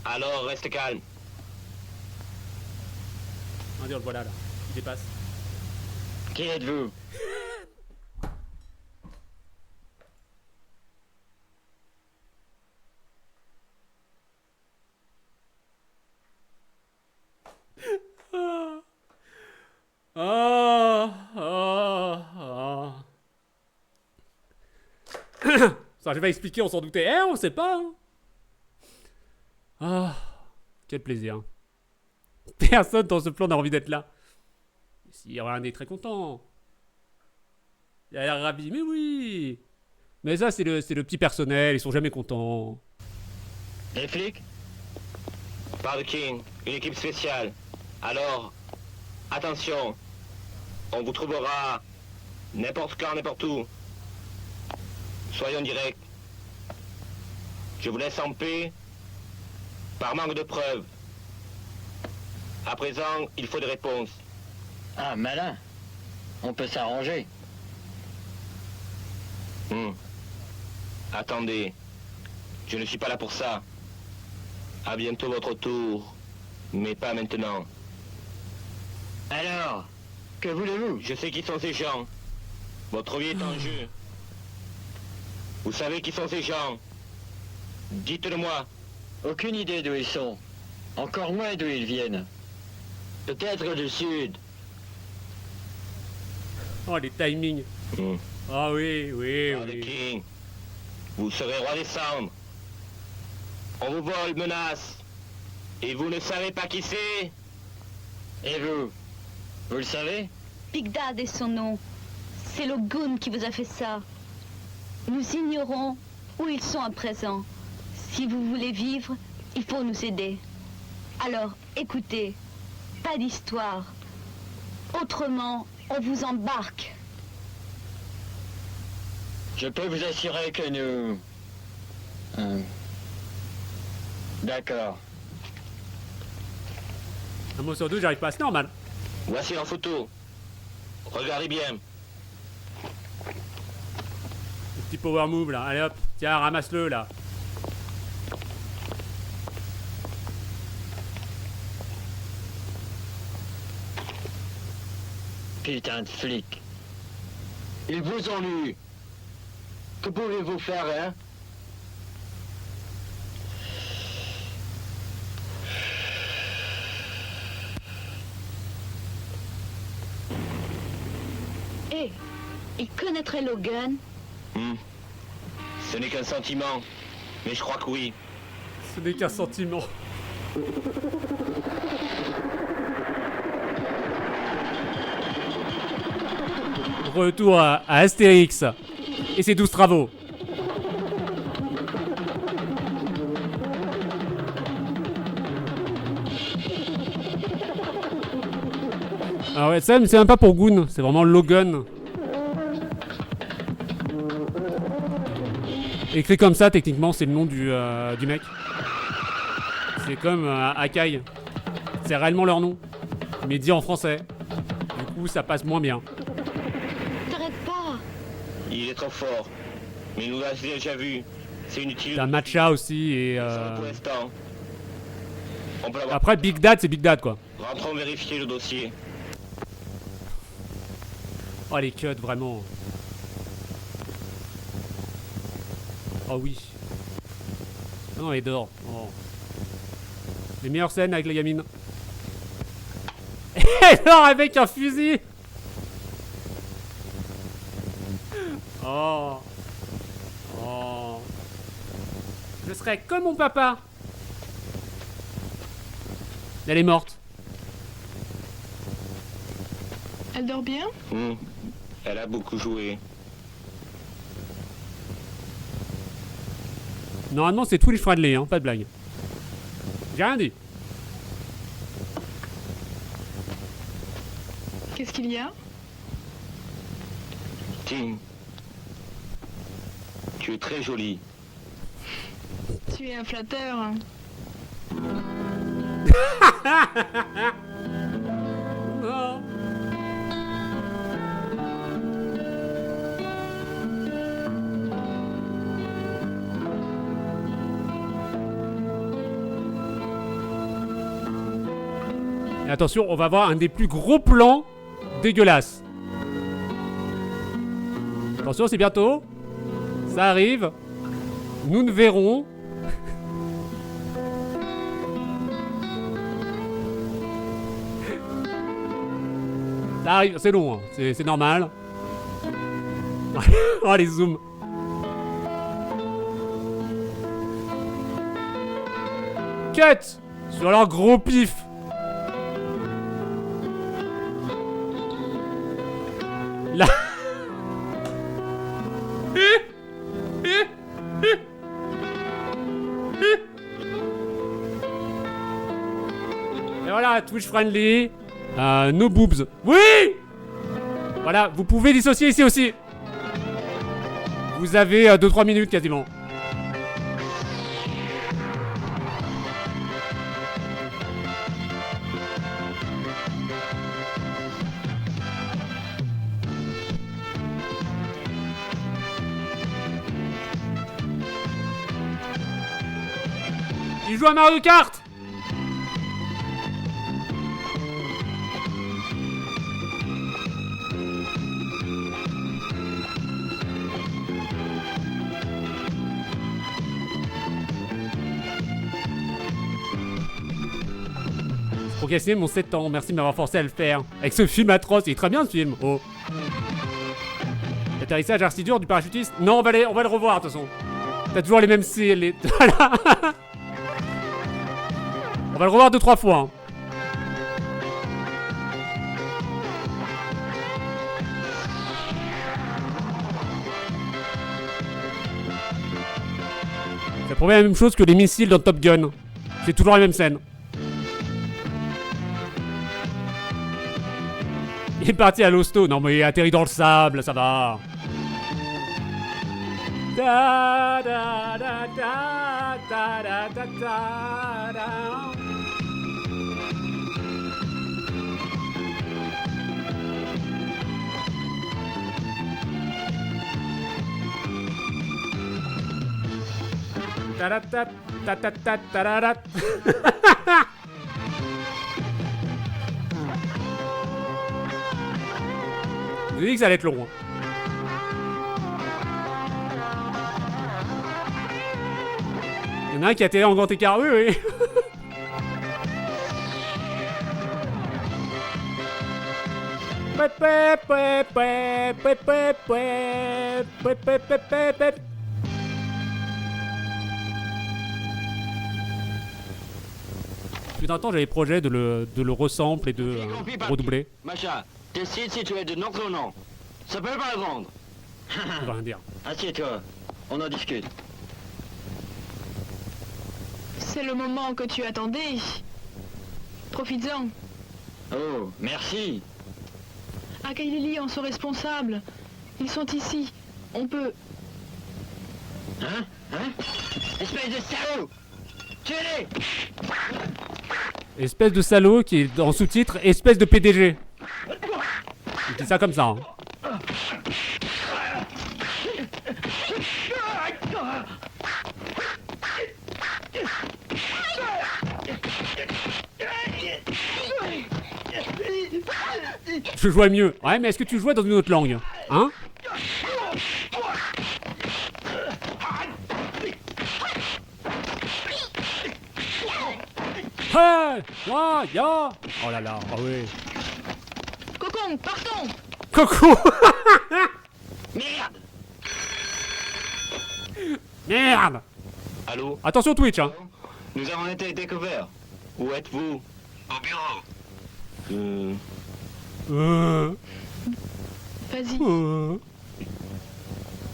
Alors reste calme. On le voilà là. Il dépasse. Qui êtes-vous? Ah, ah, ah. Ça, je vais expliquer, on s'en doutait. Eh, on sait pas. Hein. Ah, quel plaisir. Personne dans ce plan n'a envie d'être là. Si, Ryan est très content. Il a l'air ravi, mais oui. Mais ça, c'est le petit personnel, ils sont jamais contents. Les flics? Pas de King, une équipe spéciale. Alors, attention. On vous trouvera n'importe quand, n'importe où. Soyons directs. Je vous laisse en paix par manque de preuves. À présent, il faut des réponses. Ah, malin. On peut s'arranger. Attendez. Je ne suis pas là pour ça. À bientôt votre tour. Mais pas maintenant. Alors, que voulez-vous? Je sais qui sont ces gens. Votre vie est en jeu. Vous savez qui sont ces gens? Dites-le-moi. Aucune idée d'où ils sont. Encore moins d'où ils viennent. Peut-être du sud. Oh, les timings. Ah oui, oui, Pas de oui. King. Vous serez roi des cendres. On vous vole, menace. Et vous ne savez pas qui c'est? Et vous? Vous le savez? Big Dad est son nom. C'est le goon qui vous a fait ça. Nous ignorons où ils sont à présent. Si vous voulez vivre, il faut nous aider. Alors, écoutez, pas d'histoire. Autrement, on vous embarque. Je peux vous assurer que nous... D'accord. Un mot sur deux, j'arrive pas, c'est normal. Voici en photo. Regardez bien. Le petit power move là, allez hop, tiens, ramasse-le là. Putain de flic. Ils vous ont lu. Que pouvez-vous faire, hein? Et il connaîtrait Logan. Ce n'est qu'un sentiment. Mais je crois que oui. Ce n'est qu'un sentiment. Retour à Astérix et ses 12 travaux. Ah ouais, ça, c'est même pas pour Goon, c'est vraiment Logan. Écrit comme ça, techniquement, c'est le nom du mec. C'est comme Akai. C'est réellement leur nom. Mais dit en français. Du coup, ça passe moins bien. T'arrêtes pas. Il est trop fort. Mais il nous l'a déjà vu. C'est inutile. T'as Matcha aussi et... Pour l'instant. On peut l'avoir. Après, Big Dad, c'est Big Dad, quoi. Rentrons vérifier le dossier. Oh, les cuts, vraiment. Oh oui. Non, elle dort. Oh. Les meilleures scènes avec la gamine. Elle dort avec un fusil. Oh. Oh. Je serais comme mon papa. Elle est morte. Elle dort bien? Elle a beaucoup joué. Normalement, c'est tous les Fradley, hein, pas de blague. J'ai rien dit. Qu'est-ce qu'il y a? Tim, tu es très jolie. Tu es un flatteur. Non. Et attention, on va voir un des plus gros plans dégueulasses. Attention, c'est bientôt. Ça arrive. Nous ne verrons. Ça arrive, c'est long, hein. C'est normal. Oh, les zooms. Cut sur leur gros pif. Là. Et voilà, Twitch friendly. No boobs. Oui. Voilà, vous pouvez dissocier ici aussi. Vous avez 2-3 minutes quasiment. Il joue à Mario Kart. Procrastiner mon 7 ans, merci de m'avoir forcé à le faire. Avec ce film atroce, il est très bien ce film. Oh. L'atterrissage archi dur du parachutiste. Non, on va le revoir de toute façon. T'as toujours les mêmes C. Voilà. On va le revoir 2-3 fois. Hein. Ça prouve la même chose que les missiles dans Top Gun. C'est toujours la même scène. Il est parti à l'hosto. Non mais il est atterri dans le sable, ça va. Da, da, da, da, da, da, da, da, da. Ta ta ta ta ta ta ta. Je vous ai dit que ça allait être long. Hein. Il y en a un qui a atterri en grand écart. Oui, oui. Depuis un temps, j'avais projet de le resample et de redoubler. Macha, décide si tu es de notre nom. Ça peut pas le vendre. Ça veut rien dire. Assieds-toi, on en discute. C'est le moment que tu attendais. Profites-en. Oh, merci. Akai et Lily en sont responsables. Ils sont ici. On peut... Hein? Espèce de salaud! Tuez-les! Espèce de salaud qui est en sous-titre, espèce de PDG. Il dit ça comme ça. Hein. Je jouais mieux. Ouais, mais est-ce que tu jouais dans une autre langue? Hein? Hey! Ah, ya! Oh là là, ah oui. Cocon, partons! Coucou! Merde! Merde! Allô? Attention Twitch, hein! Nous avons été découverts. Où êtes-vous? Au bureau. Vas-y.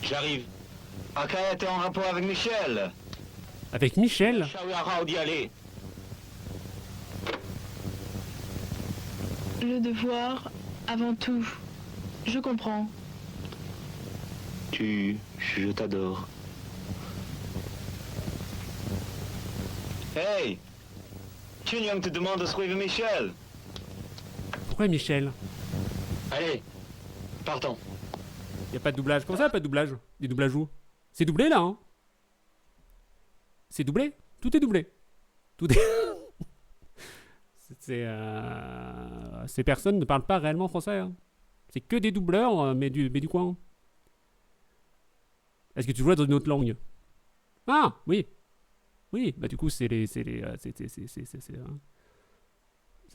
J'arrive. Akai était en rapport avec Michel. Avec Michel? Shawara d'y aller. Le devoir, avant tout. Je comprends. Je t'adore. Hey! Chun-Young te demande de suivre Michel. Pourquoi Michel? Allez, partons. Y a pas de doublage. Comment ça, pas de doublage? Des doublages où? C'est doublé là, hein? C'est doublé? Tout est doublé. Tout est. Ces personnes ne parlent pas réellement français. Hein. C'est que des doubleurs, mais du coin. Est-ce que tu joues dans une autre langue? Ah, oui. Oui, bah du coup, c'est les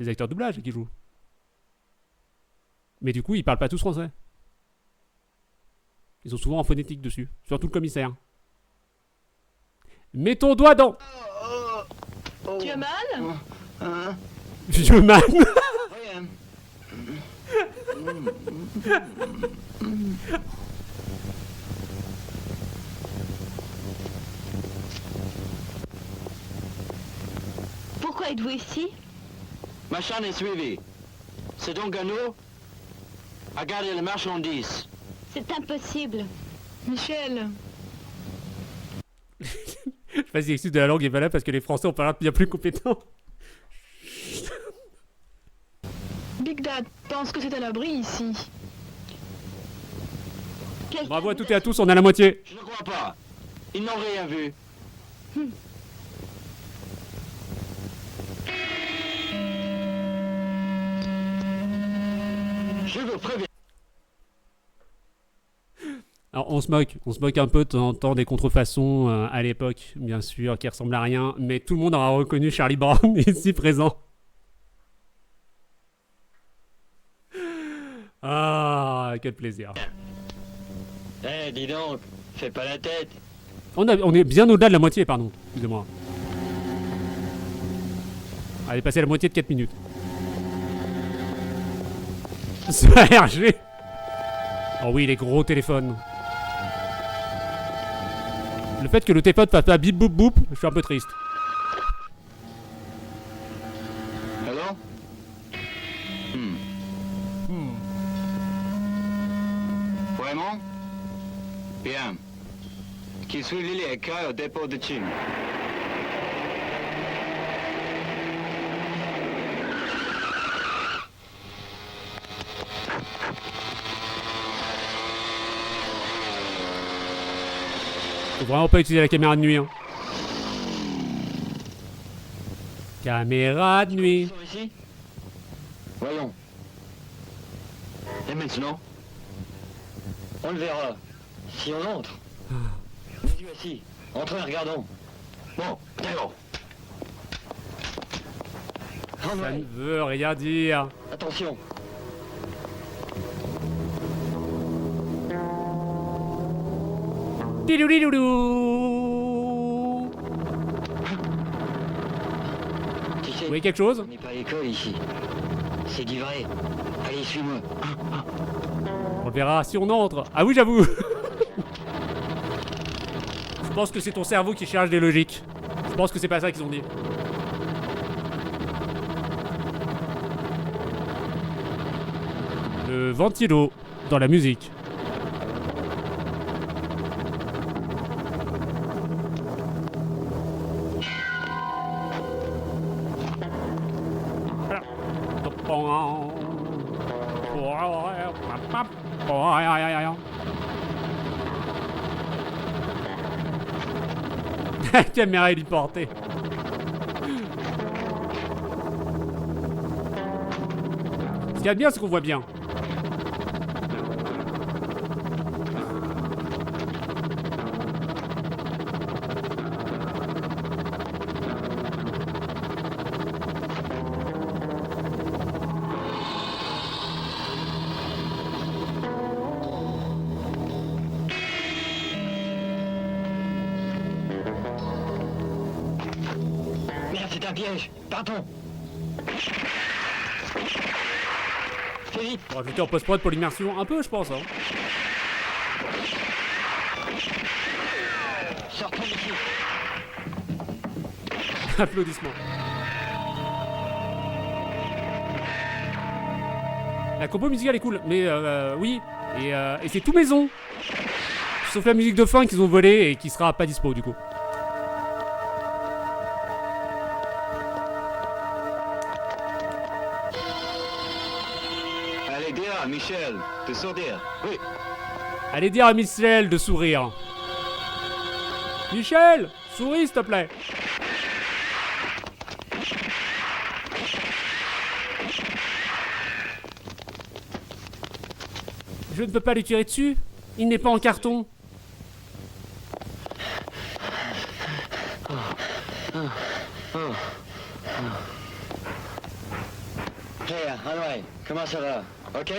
acteurs de doublage qui jouent. Mais du coup, ils parlent pas tous français. Ils sont souvent en phonétique dessus. Surtout le commissaire. Mets ton doigt dans... Tu as mal? Je mal. Rien. Pourquoi êtes-vous ici? Ma chaîne est suivie. C'est donc à nous à garder les marchandises. C'est impossible. Michel, Je sais pas si l'excuse de la langue est valable parce que les Français ont pas l'air bien plus compétents. Big Dad pense que c'est à l'abri ici. Quelqu'un Bravo à vous toutes et à tous, on a la moitié. Je ne crois pas. Ils n'ont rien vu. Je vous préviens. Alors on se moque un peu de temps en temps des contrefaçons à l'époque, bien sûr, qui ressemblent à rien, mais tout le monde aura reconnu Charlie Brown ici présent. Ah, quel plaisir. Eh, dis donc, fais pas la tête. On est bien au-delà de la moitié, pardon, excusez-moi. Allez, passé la moitié de 4 minutes. Ce RG. Oh oui, les gros téléphones. Le fait que le téléphone fasse pas bip boop boop, je suis un peu triste. Hello? Vraiment? Bien. Qui suit Lily et Kai au dépôt de Chine. Faut vraiment pas utiliser la caméra de nuit. Hein. Caméra de nuit. Ils sont ici? Voyons. Et maintenant? On le verra. Si on entre. Les yeux assis. Entrez, regardons. Bon, d'accord. Ça ne Hanway, veut rien dire. attention. Didoudidou. Tu sais, Vous voyez quelque chose? on n'est pas à l'école ici. C'est du vrai. Allez, suis-moi. On le verra si on entre. Ah oui, j'avoue. Je pense que c'est ton cerveau qui cherche des logiques. Je pense que c'est pas ça qu'ils ont dit. Le ventilo dans la musique. La caméra héliportée. Ce qu'il y a de bien, c'est qu'on voit bien. Merde, c'est un piège. Partons. Fais vite. On va rajouter en post-prod pour l'immersion un peu, je pense. Hein. Sortons d'ici. Applaudissements. La compo musicale est cool, mais oui. Et c'est tout maison. Sauf la musique de fin qu'ils ont volée et qui sera pas dispo du coup. Allez, dire à Michel de sourire. Oui. Allez dire à Michel de sourire. Michel, souris s'il te plaît. Je ne peux pas lui tirer dessus. Il n'est pas en carton. Hey, Hanway, comment ça va? Ok?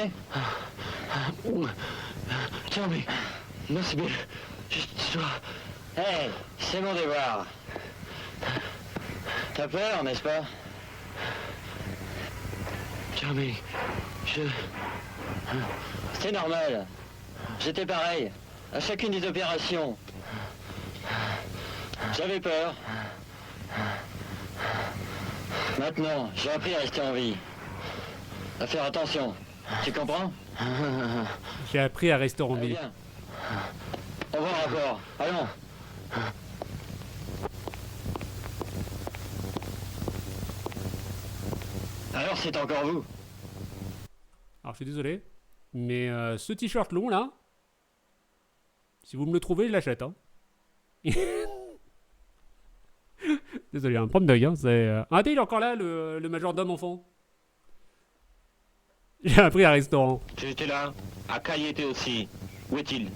Tommy, merci bien. Je dois... Hey, c'est mon devoir. T'as peur, n'est-ce pas? Tommy, C'est normal. J'étais pareil. À chacune des opérations. J'avais peur. Maintenant, j'ai appris à rester en vie. À faire attention. Tu comprends? J'ai appris à rester en Allez, vie. viens. Au revoir encore. Allons. Alors, c'est encore vous. Alors, je suis désolé. Mais ce t-shirt long, là... Si vous me le trouvez, je l'achète, hein. Désolé, un problème d'œil, hein. C'est... Ah, il est encore là, le majordome enfant. J'ai appris à restaurant. J'étais là. Akai était aussi. Où est-il?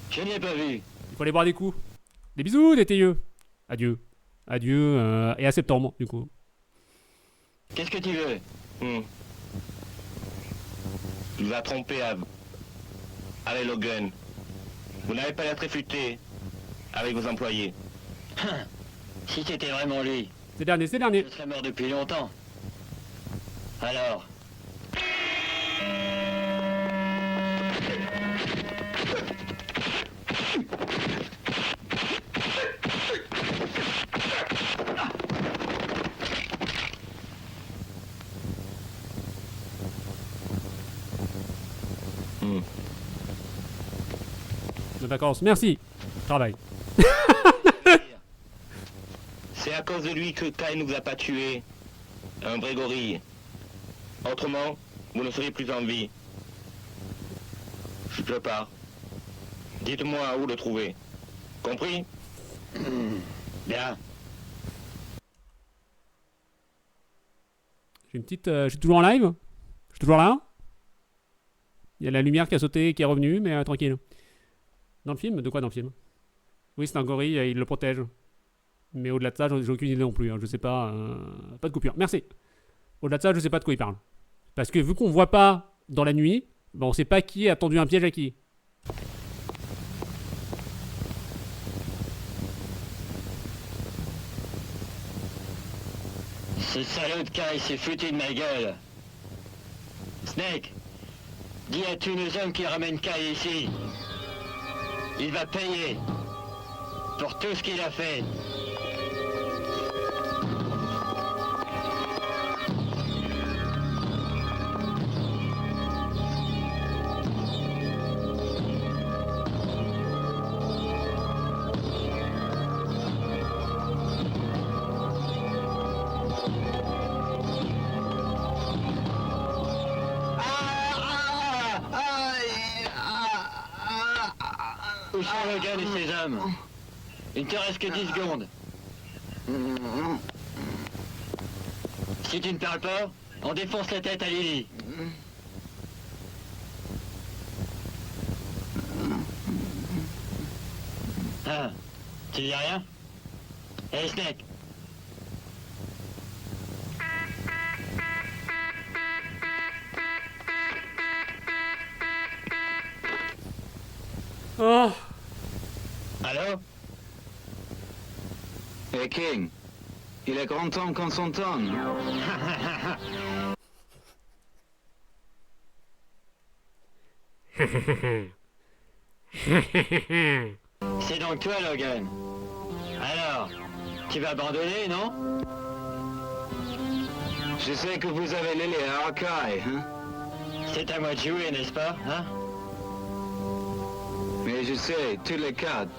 Je ne l'ai pas vu. Il faut aller boire des coups. Des bisous, des théieux. Adieu. Adieu, et à septembre, du coup. Qu'est-ce que tu veux? Il vous a trompé avec Logan. Vous n'avez pas l'air très futé avec vos employés. Si c'était vraiment lui, C'est dernier, c'est dernier. je serais mort depuis longtemps. Alors, De vacances, merci. Travail. C'est à cause de lui que Kai ne vous a pas tué. Un vrai gorille. Autrement, vous ne seriez plus en vie. Je pars. Dites-moi où le trouver. Compris? bien. J'ai une petite... je suis toujours en live. Je suis toujours là. Il y a la lumière qui a sauté et qui est revenue, mais tranquille. Dans le film? De quoi dans le film? Oui, c'est un gorille, il le protège. Mais au-delà de ça, j'ai aucune idée non plus. Hein. Je sais pas. Pas de coupure. Merci. Au-delà de ça, je sais pas de quoi il parle. Parce que vu qu'on voit pas dans la nuit, ben on sait pas qui a tendu un piège à qui. Ce salaud de Kai s'est foutu de ma gueule. Snake, dis à tous nos hommes qui ramènent Kai ici. Il va payer pour tout ce qu'il a fait. Où sont Logan et ses hommes? Il ne te reste que 10 secondes. Si tu ne parles pas, on défonce la tête à Lily. Ah, tu dis rien? Hey Snake. Oh! Allô? Et King, il est grand temps qu'on s'entende. C'est donc toi, Logan. Alors, tu vas abandonner, non? Je sais que vous avez l'ailé à Akai, hein? C'est à moi de jouer, n'est-ce pas, hein? Mais je sais, tous les quatre.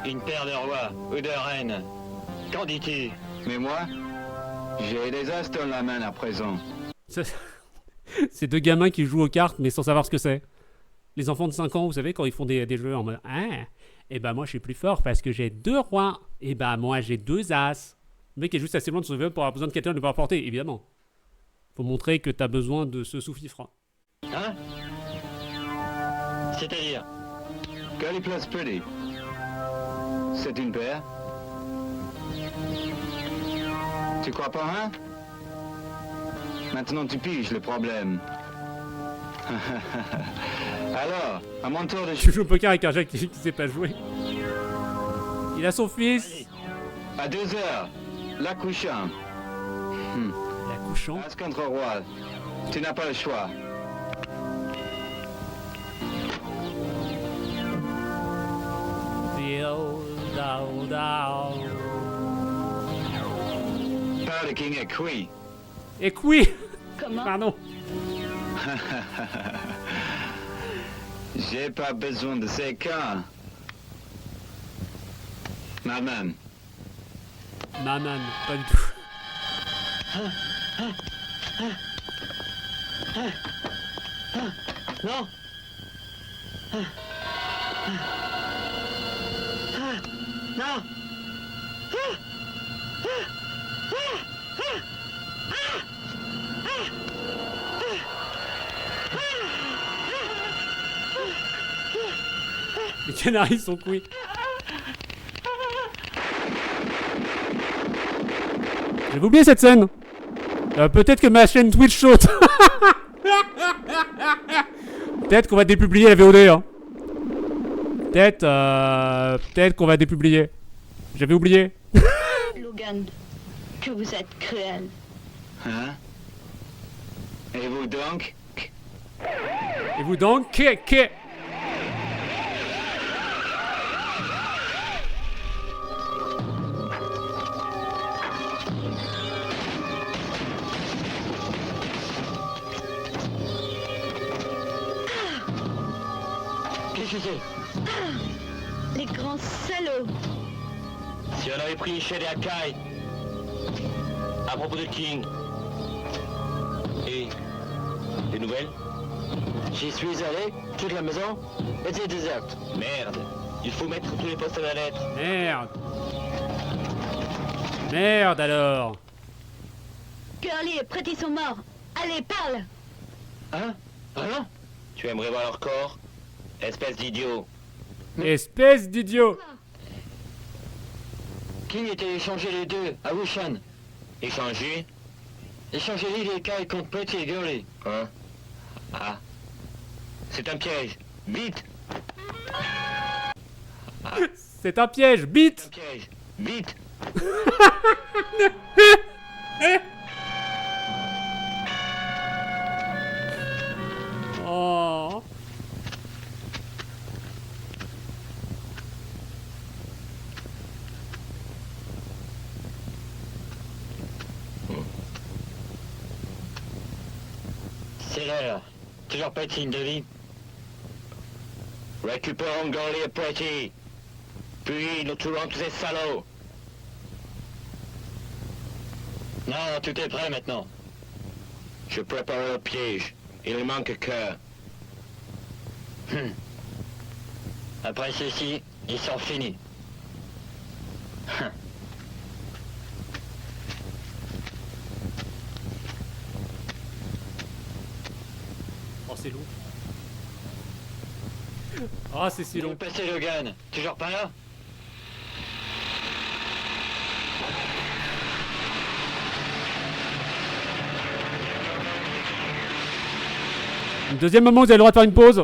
Une paire de rois ou de reines. Qu'en dis-tu? Mais moi, j'ai des as dans la main à présent. C'est deux gamins qui jouent aux cartes mais sans savoir ce que c'est. Les enfants de 5 ans, vous savez, quand ils font des jeux en mode ah, et ben moi je suis plus fort parce que j'ai 2 rois. Et ben moi j'ai 2 as. Le mec est juste assez loin de se sauver pour avoir besoin de quelqu'un de le pouvoir porter, évidemment. Faut montrer que t'as besoin de ce sous-fifre. Hein? C'est-à-dire? Girlie plus pretty. C'est une paire. Tu crois pas, hein? Maintenant tu piges le problème. Alors, à mon tour de Tu joues au poker avec un gars qui sait pas jouer. Il a son fils. À 2 heures, la couchant. La couchant. As contre roi. Tu n'as pas le choix. Down, down. Pas le king est cuit. Et oui. Comment? Pardon. J'ai pas besoin de ces cas. Maman. Maman, pas du tout. Non. Non. Les canaris sont cuits. J'avais oublié cette scène. Peut-être que ma chaîne Twitch saute. Peut-être qu'on va dépublier la VOD. Hein. Peut-être qu'on va dépublier. J'avais oublié. Logan, que vous êtes cruel. Hein? Et vous donc? Et vous donc, que... Qu'est-ce que c'est? Les grands salauds. Si on avait pris chez les Akai, à propos de King, et des nouvelles? J'y suis allé, toute la maison était déserte. Merde, il faut mettre tous les postes à la lettre. Merde. Merde alors. Girlie et Pretty sont morts. Allez, parle. Hein? Vraiment? Tu aimerais voir leur corps? Espèce d'idiot. Espèce d'idiot. King était échangé les deux à Wushan. Échanger? Échangé les Kai contre Pretty et Girlie. Hein? Ah. C'est un piège. Vite! C'est un piège, Un bite. piège. Vite! Oh. C'est l'heure. Toujours pas de signe de vie. Récupérons Girlie et Pretty. Puis nous tuerons tous ces salauds. Non, tout est prêt maintenant. Je prépare le piège. Il ne manque que... Après ceci, ils sont finis. Oh, c'est long. Oh, c'est si Où long. est passé Logan? Toujours pas là? Deuxième moment, vous avez le droit de faire une pause.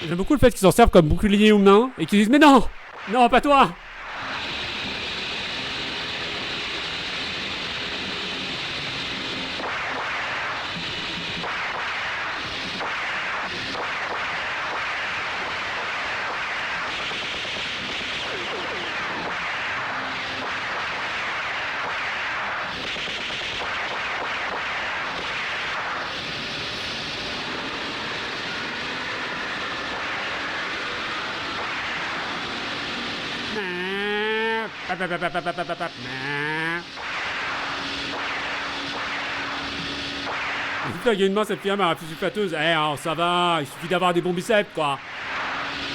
J'aime beaucoup le fait qu'ils s'en servent comme bouclier humain et qu'ils disent mais non, non pas toi. Hop, hop, hop, hop, hop, hop, hop, hop. Putain, il y a une main, cette fille, ma fille flatteuse. Eh, oh, ça va, il suffit d'avoir des bons biceps, quoi.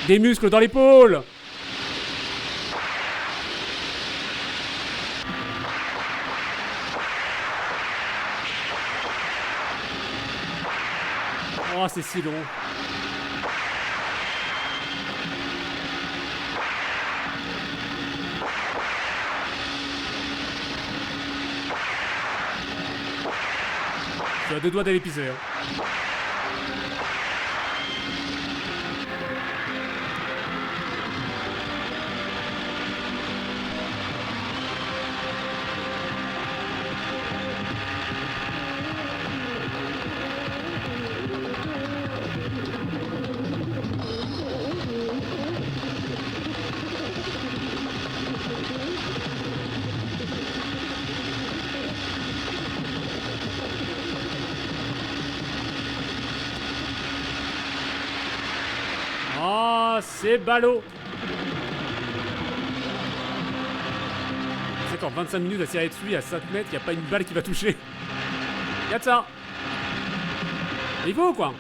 Des muscles dans l'épaule. Oh, c'est si long. Je suis à 2 doigts d'aller pisser. Hein. Oh, c'est ballot. C'est qu'en 25 minutes à tirer dessus, à 5 mètres, il n'y a pas une balle qui va toucher. Y'a de ça. Il faut quoi.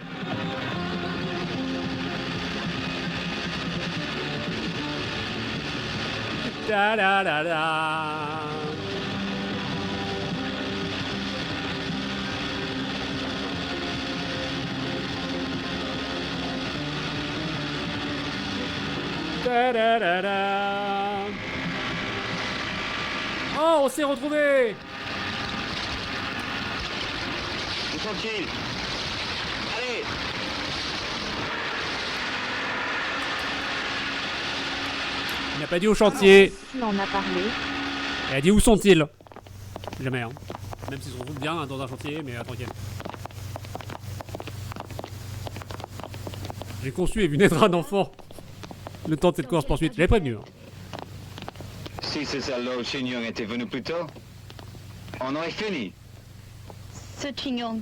Da da da da. Da da da da. Oh, on s'est retrouvés. Où sont-ils? Allez! Il n'a pas dit au chantier. On en a parlé. Elle a dit où sont-ils? Jamais, hein. Même s'ils se retrouvent bien hein, dans un chantier, mais tranquille. J'ai conçu et vu naître un enfant. Le temps de cette course poursuite. Je l'avais prévenu. Hein. Si ce salaud Chinyong était venu plus tôt, on aurait fini. Ce Chinyong,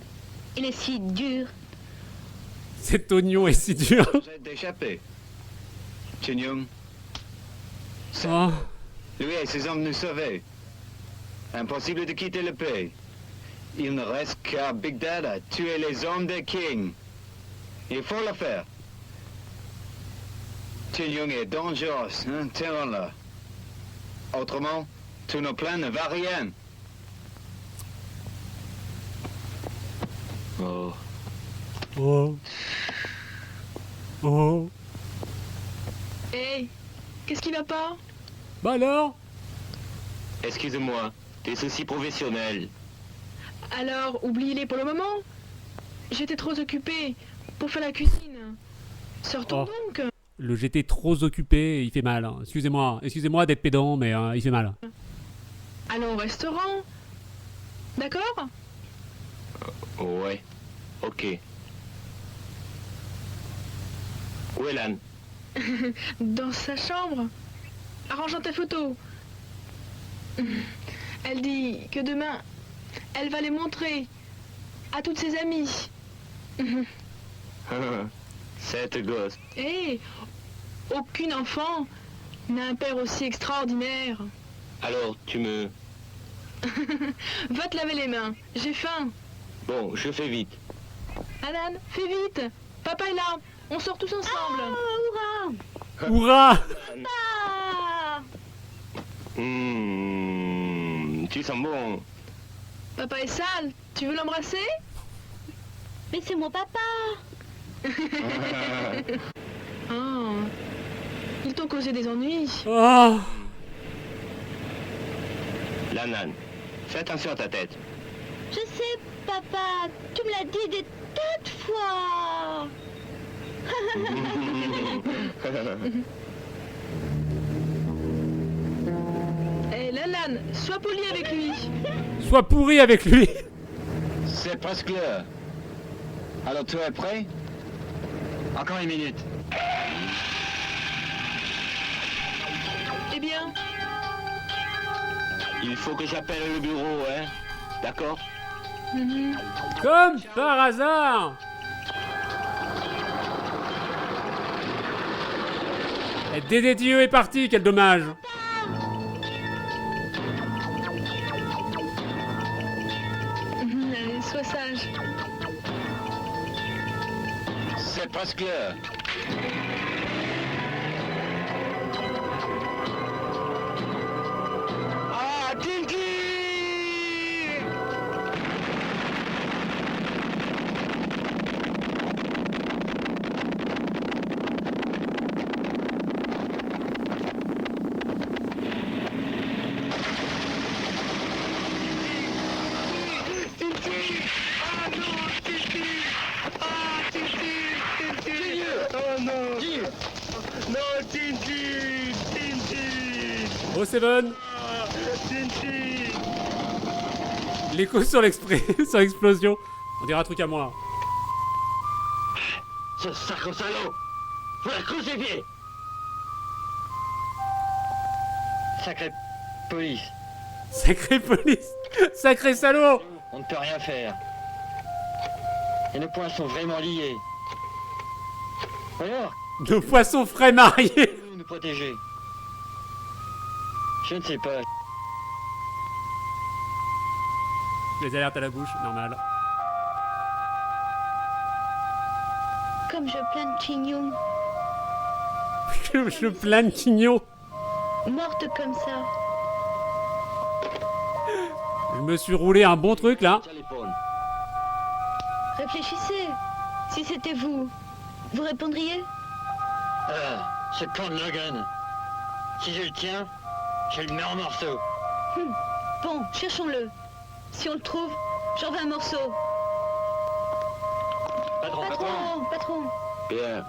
il est si dur. Cet oignon est si dur. J'ai d'échapper. Chinyong, Oh. lui et ses hommes nous sauver. Impossible de quitter le pays. Il ne reste qu'à Big Dada tuer les hommes de King. Il faut le faire. Chinyong est dangereux, hein, tenons-le. Autrement, tous nos plans ne valent rien. Oh. Oh. Oh. Hé, qu'est-ce qui va pas? Bah alors? Excuse-moi, des soucis professionnels. Alors, oubliez-les pour le moment. J'étais trop occupée pour faire la cuisine. Sortons Oh. donc. Le j'étais trop occupé, il fait mal. Hein. Excusez-moi d'être pédant, mais il fait mal. Allons au restaurant. D'accord? Ouais, ok. Où est l'âne? Dans sa chambre. Arrangeant ta photo. Elle dit que demain, elle va les montrer à toutes ses amies. Cette gosse. Et aucune enfant n'a un père aussi extraordinaire. Alors, tu me... Va te laver les mains, j'ai faim. Bon, je fais vite. Alan, fais vite. Papa est là, on sort tous ensemble. Hourra! Tu sens bon. Papa est sale, tu veux l'embrasser? Mais c'est mon papa. Oh, ils t'ont causé des ennuis. Oh. La nane, fais attention à ta tête. Je sais, papa. Tu me l'as dit des tas de fois. Eh, Lalan, sois poli avec lui. Sois pourri avec lui. C'est presque l'heure. Alors tu es prêt? Encore une minute. Eh bien, Il faut que j'appelle le bureau, hein. D'accord? Comme par hasard. Et Dédé Dieu est parti, quel dommage. Sois sage. C'est presque l'heure. Ah, Tinky! Oh Seven. L'écho sur sur l'explosion. On dirait un truc à moi. Ce sacre salaud! Faut la crucifier! Sacrée police. Sacré police. Sacré salaud. On ne peut rien faire. Et nos poings sont vraiment liés. Alors, Nos poissons frais mariés. nous protéger. Je ne sais pas. Les alertes à la bouche, normal. Comme je plains de Chignon, Je plane Quignon. morte comme ça. Je me suis roulé un bon truc là. Téléphone. Réfléchissez. Si c'était vous, vous répondriez? Ah, ce con de Logan. Si je le tiens, je le mets en morceaux. Bon, cherchons-le. Si on le trouve, j'en veux un morceau. Patron. Bien.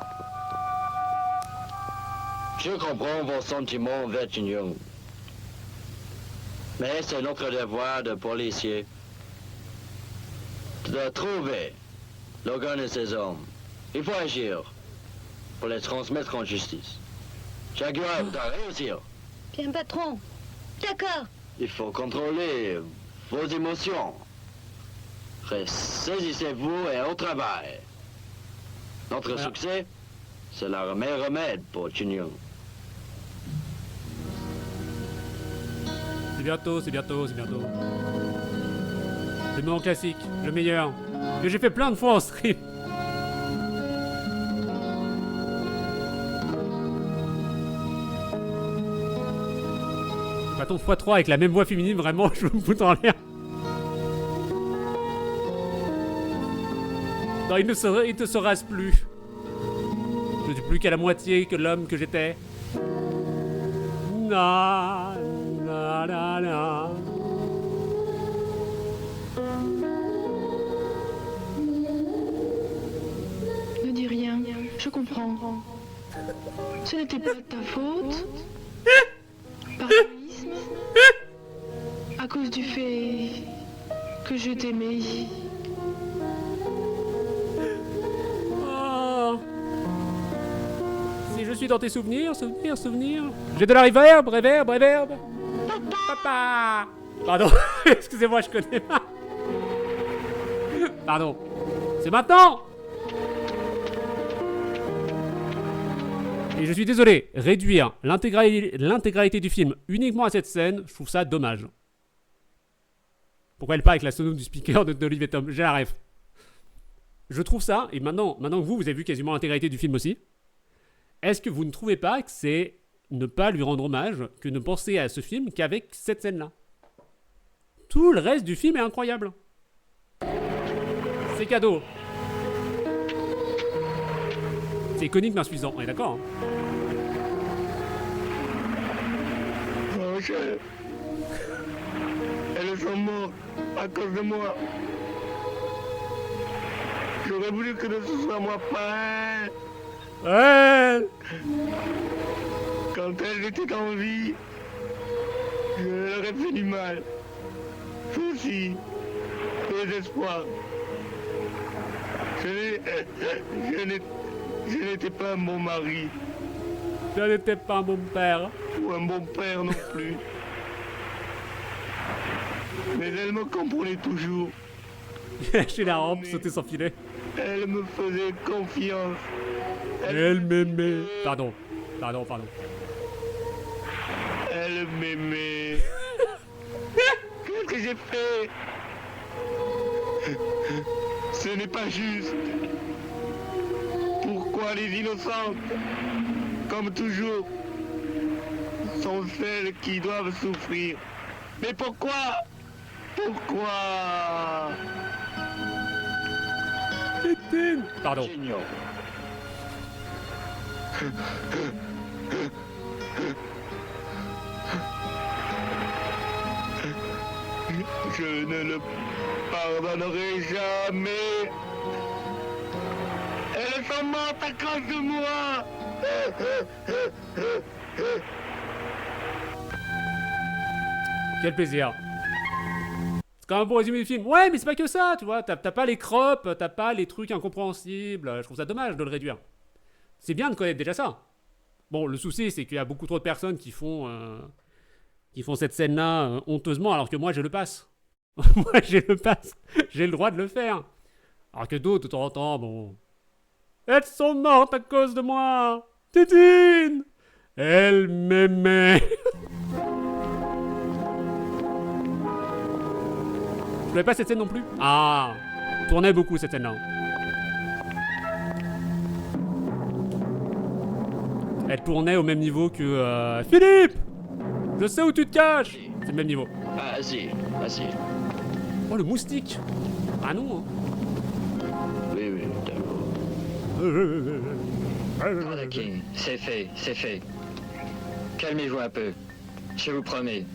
Je comprends vos sentiments envers Young. Mais c'est notre devoir de policier de trouver Logan et ses hommes. Il faut agir pour les transmettre en justice. Jaguar doit réussir. Bien, patron. D'accord. Il faut contrôler vos émotions. Ressaisissez-vous et au travail. Notre Voilà. succès, c'est le meilleur remède pour Young. C'est bientôt, c'est bientôt, c'est bientôt. C'est le moment classique, le meilleur. Que j'ai fait plein de fois en stream. Bâton x3 avec la même voix féminine, vraiment, je me fous en l'air. Non, il ne se rase plus. Je ne suis plus qu'à la moitié que l'homme que j'étais. Na, na, na, na. Ne dis rien, je comprends. Ce n'était pas de ta faute. Par égoïsme. À cause du fait que je t'aimais. Oh. Si je suis dans tes souvenirs. J'ai de la reverb. Papa. Pardon, excusez-moi, je connais pas. Pardon. C'est maintenant. Et je suis désolé, réduire l'intégralité du film uniquement à cette scène, je trouve ça dommage. Pourquoi elle part avec la sono du speaker d'Olivier Tom? J'ai la ref. Je trouve ça, et maintenant que vous avez vu quasiment l'intégralité du film aussi, est-ce que vous ne trouvez pas que c'est ne pas lui rendre hommage, que ne penser à ce film qu'avec cette scène-là? Tout le reste du film est incroyable. C'est cadeau. C'est iconique mais insuffisant, on est d'accord hein? Angèle, elles sont mortes à cause de moi. J'aurais voulu que ce soit moi pareil. Ouais. Quand elles étaient en vie, je leur ai fait du mal. Soucis, désespoir. Je n'étais pas un bon mari, Je n'étais pas un bon père. ou un bon père non plus. Mais elle me comprenait toujours. Lâcher la rampe, sauter sans filet. Elle me faisait confiance. Elle m'aimait. Pardon. Elle m'aimait. Qu'est-ce que j'ai fait? Ce n'est pas juste. Pourquoi les innocentes, comme toujours, sont celles qui doivent souffrir? Mais pourquoi? Pourquoi? Pardon. J'ignore. Je ne le pardonnerai jamais. Elles sont mortes à cause de moi. Quel plaisir. C'est quand même pour résumer le film. Ouais, mais c'est pas que ça, tu vois. T'as pas les crops, t'as pas les trucs incompréhensibles. Je trouve ça dommage de le réduire. C'est bien de connaître déjà ça. Bon, le souci, c'est qu'il y a beaucoup trop de personnes qui font cette scène-là honteusement, alors que moi, j'ai le pass. Moi, j'ai le pass. J'ai le droit de le faire. Alors que d'autres, de temps en temps, bon... Elles sont mortes à cause de moi. Titine. Elle m'aimait. Je voulais pas cette scène non plus. Ah, tournait beaucoup cette scène-là. Elle tournait au même niveau que Philippe. Je sais où tu te caches. C'est le même niveau. Vas-y, vas-y. Oh, le moustique. Ah non. Oui, oui, d'accord. Lord King, c'est fait, c'est fait. Calmez-vous un peu. Je vous promets.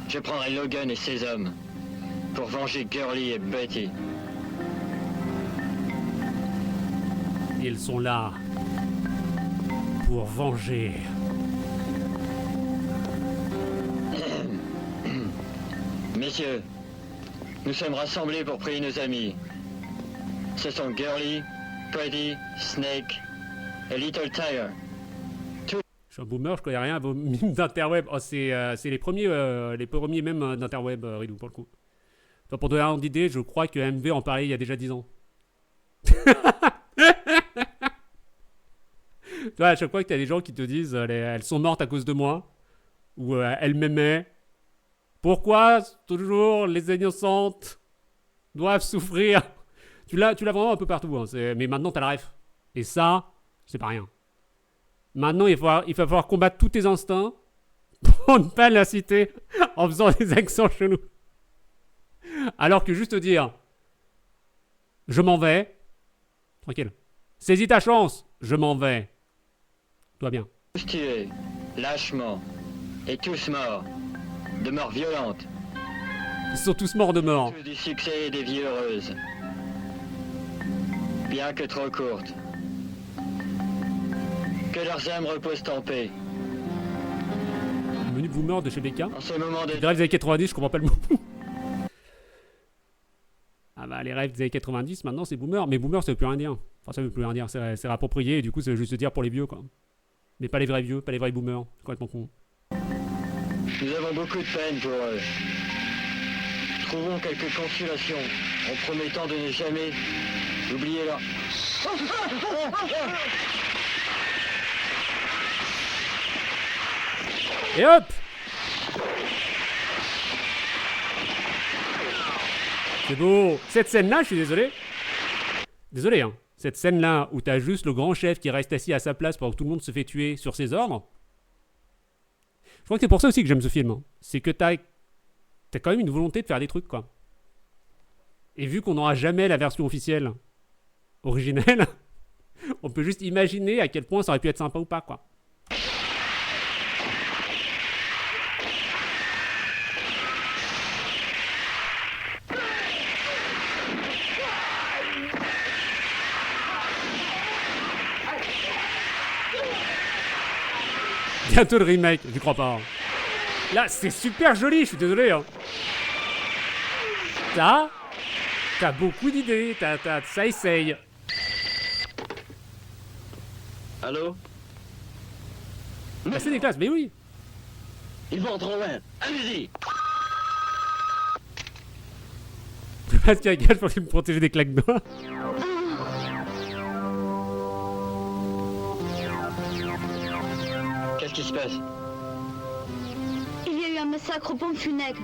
Je prendrai Logan et ses hommes pour venger Gurley et Betty. Ils sont là pour venger. Messieurs, nous sommes rassemblés pour prier nos amis. Ce sont Gurley, Freddy, Snake et Little Tire. Je suis un boomer, je connais rien à vos mimes d'interweb. Oh, c'est les premiers mèmes d'interweb, Ridou, pour le coup. Enfin, pour donner un ordre d'idée, je crois que MV en parlait il y a déjà 10 ans. Tu vois, à chaque fois que t'as des gens qui te disent elles sont mortes à cause de moi, ou elles m'aimaient. Pourquoi toujours les innocentes doivent souffrir? Tu l'as vraiment un peu partout, hein, mais maintenant t'as la ref. Et ça, c'est pas rien. Maintenant, il va falloir combattre tous tes instincts pour ne pas la citer en faisant des accents chelous. Alors que juste dire je m'en vais, tranquille. Saisis ta chance, je m'en vais. Tout va bien. Tous tués, lâchement, et tous morts, de mort violente. Ils sont tous morts de mort. Tous du succès et des vies heureuses. Bien que trop courtes. Que leurs âmes reposent en paix. Le menu boomer de chez BK. En ce moment de... Les rêves des années 90, je comprends pas le mot. Ah bah les rêves des années 90, maintenant c'est boomer. Mais boomer ça veut plus rien dire. Enfin ça veut plus rien dire, c'est réapproprié et du coup ça veut juste dire pour les vieux quoi. Mais pas les vrais vieux, pas les vrais boomers. C'est complètement con. Nous avons beaucoup de peine pour eux. Trouvons quelques consolations en promettant de ne jamais oublier leur... Et hop! C'est beau. Cette scène-là, je suis désolé. Désolé, hein. Cette scène-là où t'as juste le grand chef qui reste assis à sa place pendant que tout le monde se fait tuer sur ses ordres. Je crois que c'est pour ça aussi que j'aime ce film. Hein. C'est que t'as quand même une volonté de faire des trucs, quoi. Et vu qu'on n'aura jamais la version officielle originelle, on peut juste imaginer à quel point ça aurait pu être sympa ou pas, quoi. Bientôt le remake, j'y crois pas. Hein. Là, c'est super joli, je suis désolé. Hein. T'as beaucoup d'idées, ça essaye. Allô? La scène est classe, mais oui. Ils vont trop loin. Allez-y! Parce qu'il y a un gars pour me protéger des claques doigts. Qu'est-ce qui se passe? Il y a eu un massacre aux pompes funèbres.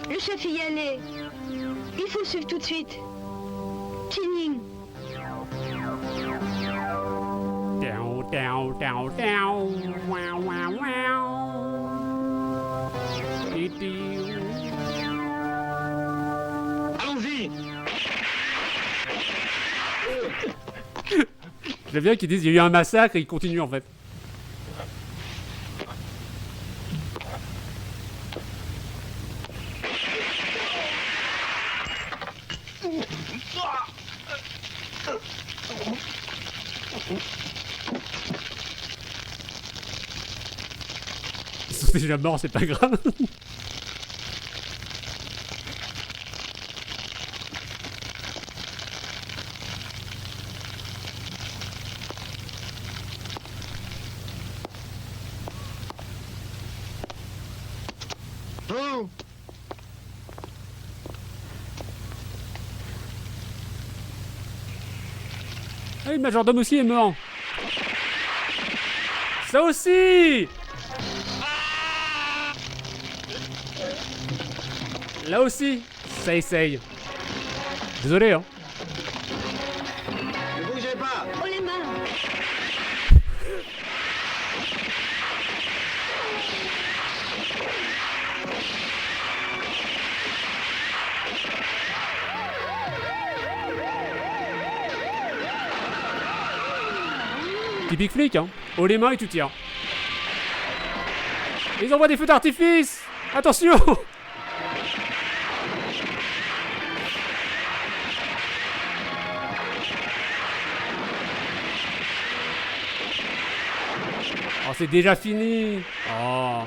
Le chef y allait. Il faut suivre tout de suite. Chin-Ying. Down, down, down, down. Wow, wow, wow. Allons-y. J'aime bien qu'ils disent il y a eu un massacre et ils continuent en fait. Ils sont déjà morts, c'est pas grave. Vous. Ah, le majordome aussi est mort. Ça aussi. Là aussi, ça essaye. Désolé, hein. Ne bougez pas. Oh les mains. Typique flic, hein. Haut les mains et tu tires. Ils envoient des feux d'artifice. Attention. Oh, c'est déjà fini. Oh.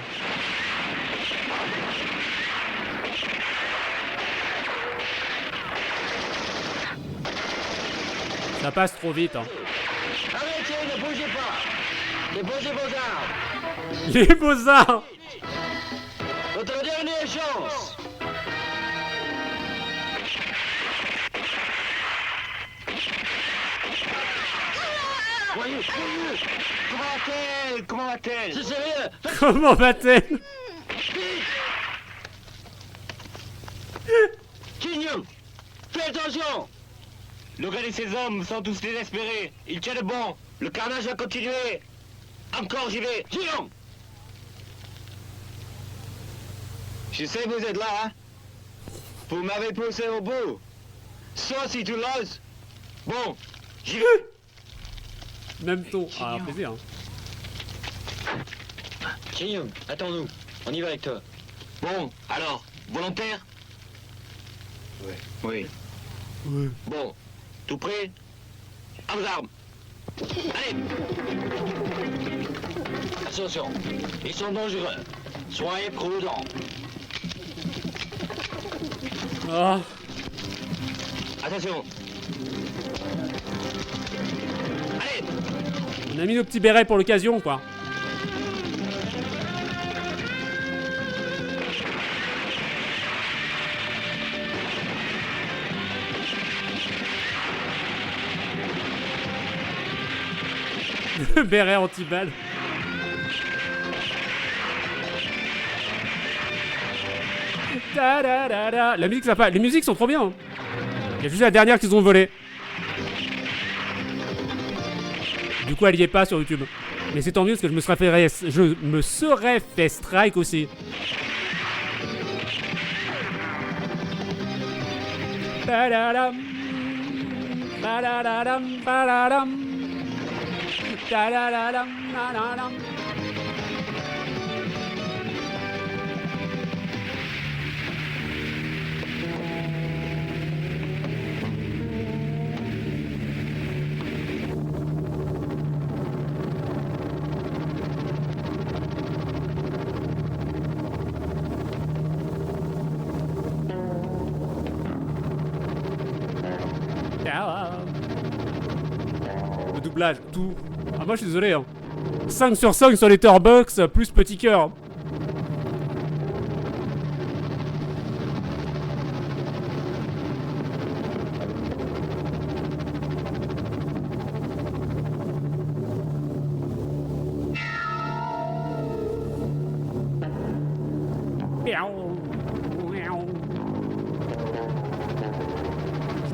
Ça passe trop vite, hein. Arrêtez, ne bougez pas. Déposez vos armes. Les beaux-arts. Votre dernière chance. Voyez, voyez. Comment va-t-elle? Comment va-t-elle? C'est sérieux. Comment va-t-elle? Chin-Ying, fais attention. Logan et ses hommes sont tous désespérés. Ils tiennent bon. Le carnage va continuer. Encore j'y vais. Chin-Ying. Je sais que vous êtes là, hein. Vous m'avez poussé au bout. Soit si tu l'oses. Bon, j'y vais. Même ton. Ah, un plaisir. Hein. Chin-Ying, attends-nous. On y va avec toi. Bon, alors, volontaire? Oui. Bon, tout prêt? Aux armes. Allez. Attention, ils sont dangereux. Soyez prudents. Ah. Attention. Allez. On a mis nos petits bérets pour l'occasion, quoi. Béret anti-balle. La musique sympa. Les musiques sont trop bien. Hein. Il y a juste la dernière qu'ils ont volée. Du coup, elle y est pas sur YouTube. Mais c'est tant mieux parce que je me serais fait strike aussi. Badadam. Badadadam, badadam. Dadadadam, dadadam. Le doublage, tout. Ah, moi je suis désolé. Hein. 5 sur 5 sur les Turbox, plus petit cœur.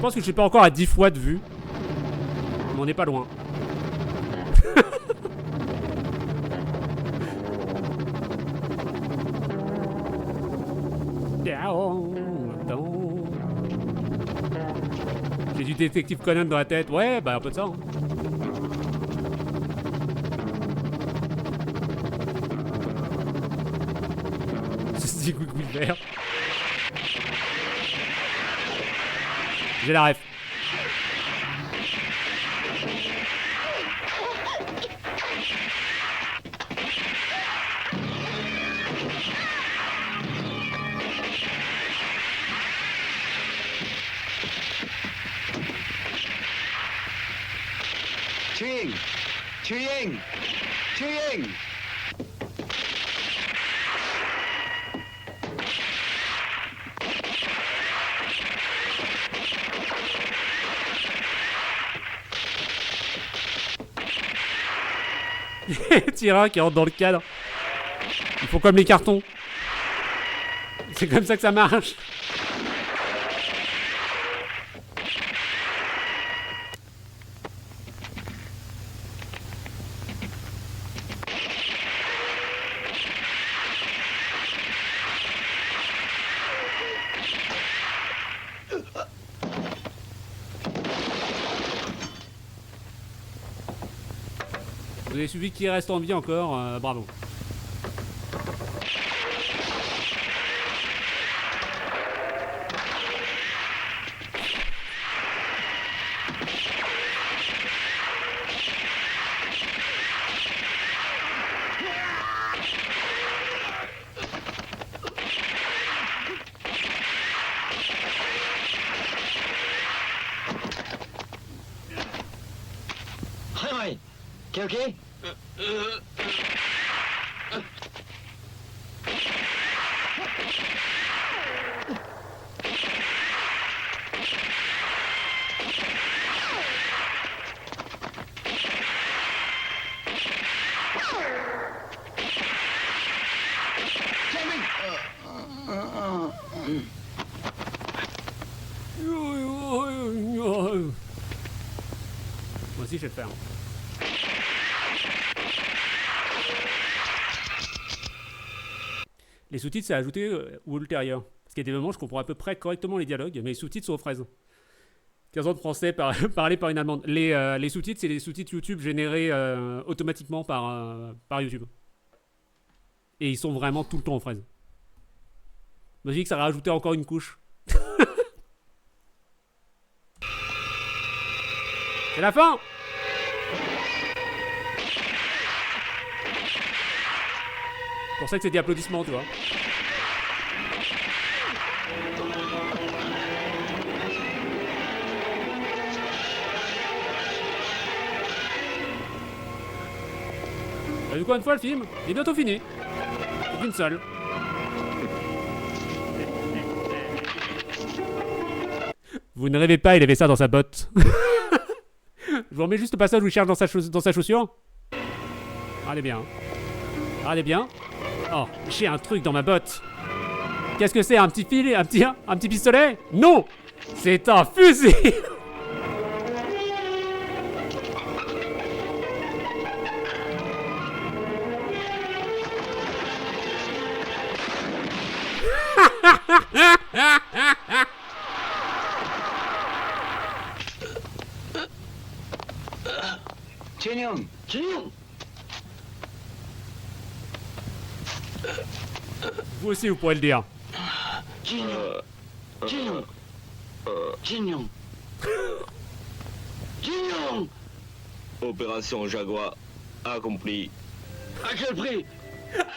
pense que je suis pas encore à 10 fois de vue. Mais on n'est pas loin. J'ai du détective Conan dans la tête. Ouais, bah un peu de ça. Hein. Ceci goût vert. J'ai la ref. Chuying! Chuying! Chuying! Tyrin qui rentre dans le cadre. Ils font comme les cartons. C'est comme ça que ça marche. Vous avez suivi qui reste en vie encore, bravo. Ouais, t'es ok? Moi aussi je vais le faire. Les sous-titres c'est ajouté ou ultérieur. Parce qu'il y a des moments où je comprends à peu près correctement les dialogues, mais les sous-titres sont aux fraises. 15 ans de français parlé par une allemande. Les sous-titres, c'est les sous-titres YouTube générés automatiquement par YouTube. Et ils sont vraiment tout le temps aux fraises. Je me dis que ça a rajouté encore une couche. C'est la fin! C'est pour ça que c'est des applaudissements, tu vois. T'as vu combien de fois le film? Il est bientôt fini. C'est une seule. Vous ne rêvez pas, il avait ça dans sa botte. Je vous remets juste le passage où il cherche dans sa chaussure. Allez bien. Allez bien. Oh, j'ai un truc dans ma botte. Qu'est-ce que c'est? Un petit filet? Un petit pistolet? Non! C'est un fusil! Chenyong! Chenyong! Vous aussi, vous pourrez le dire. Chenyong! Chenyong! Chenyong! Chenyong! Opération Jaguar accomplie. À quel prix?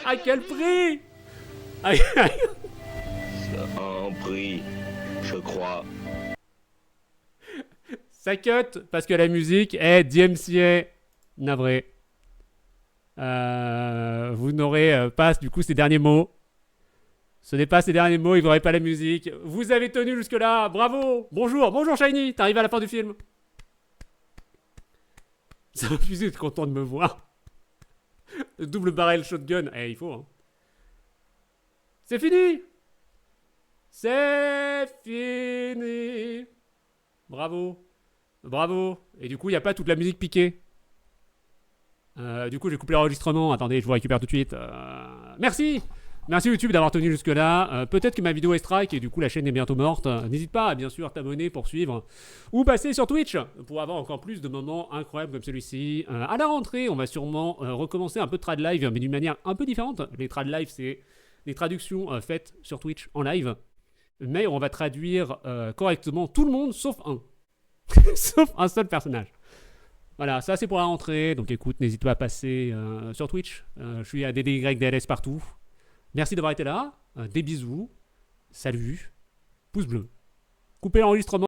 À quel prix? Aïe, aïe. Ça a un prix, je crois. Ça cut parce que la musique est DMCA. Navré. Vous n'aurez pas du coup ces derniers mots. Ce n'est pas ces derniers mots, il n'aurait pas la musique. Vous avez tenu jusque-là, bravo. Bonjour, bonjour Shiny, t'arrives à la fin du film. Ça m'a plus d'être content de me voir. Le double barrel shotgun, il faut hein. C'est fini. C'est fini. Bravo. Bravo. Et du coup, il n'y a pas toute la musique piquée. Du coup, j'ai coupé l'enregistrement. Attendez, je vous récupère tout de suite. Merci. Merci YouTube d'avoir tenu jusque-là. Peut-être que ma vidéo est strike et du coup la chaîne est bientôt morte. N'hésite pas à bien sûr t'abonner pour suivre ou passer sur Twitch pour avoir encore plus de moments incroyables comme celui-ci. À la rentrée, on va sûrement recommencer un peu de trad live, mais d'une manière un peu différente. Les trad live, c'est des traductions faites sur Twitch en live, mais on va traduire correctement tout le monde sauf un. Sauf un seul personnage. Voilà, ça c'est pour la rentrée. Donc écoute, n'hésite pas à passer sur Twitch. Je suis à DDYDLS partout. Merci d'avoir été là. Des bisous. Salut. Pouce bleu. Coupez l'enregistrement.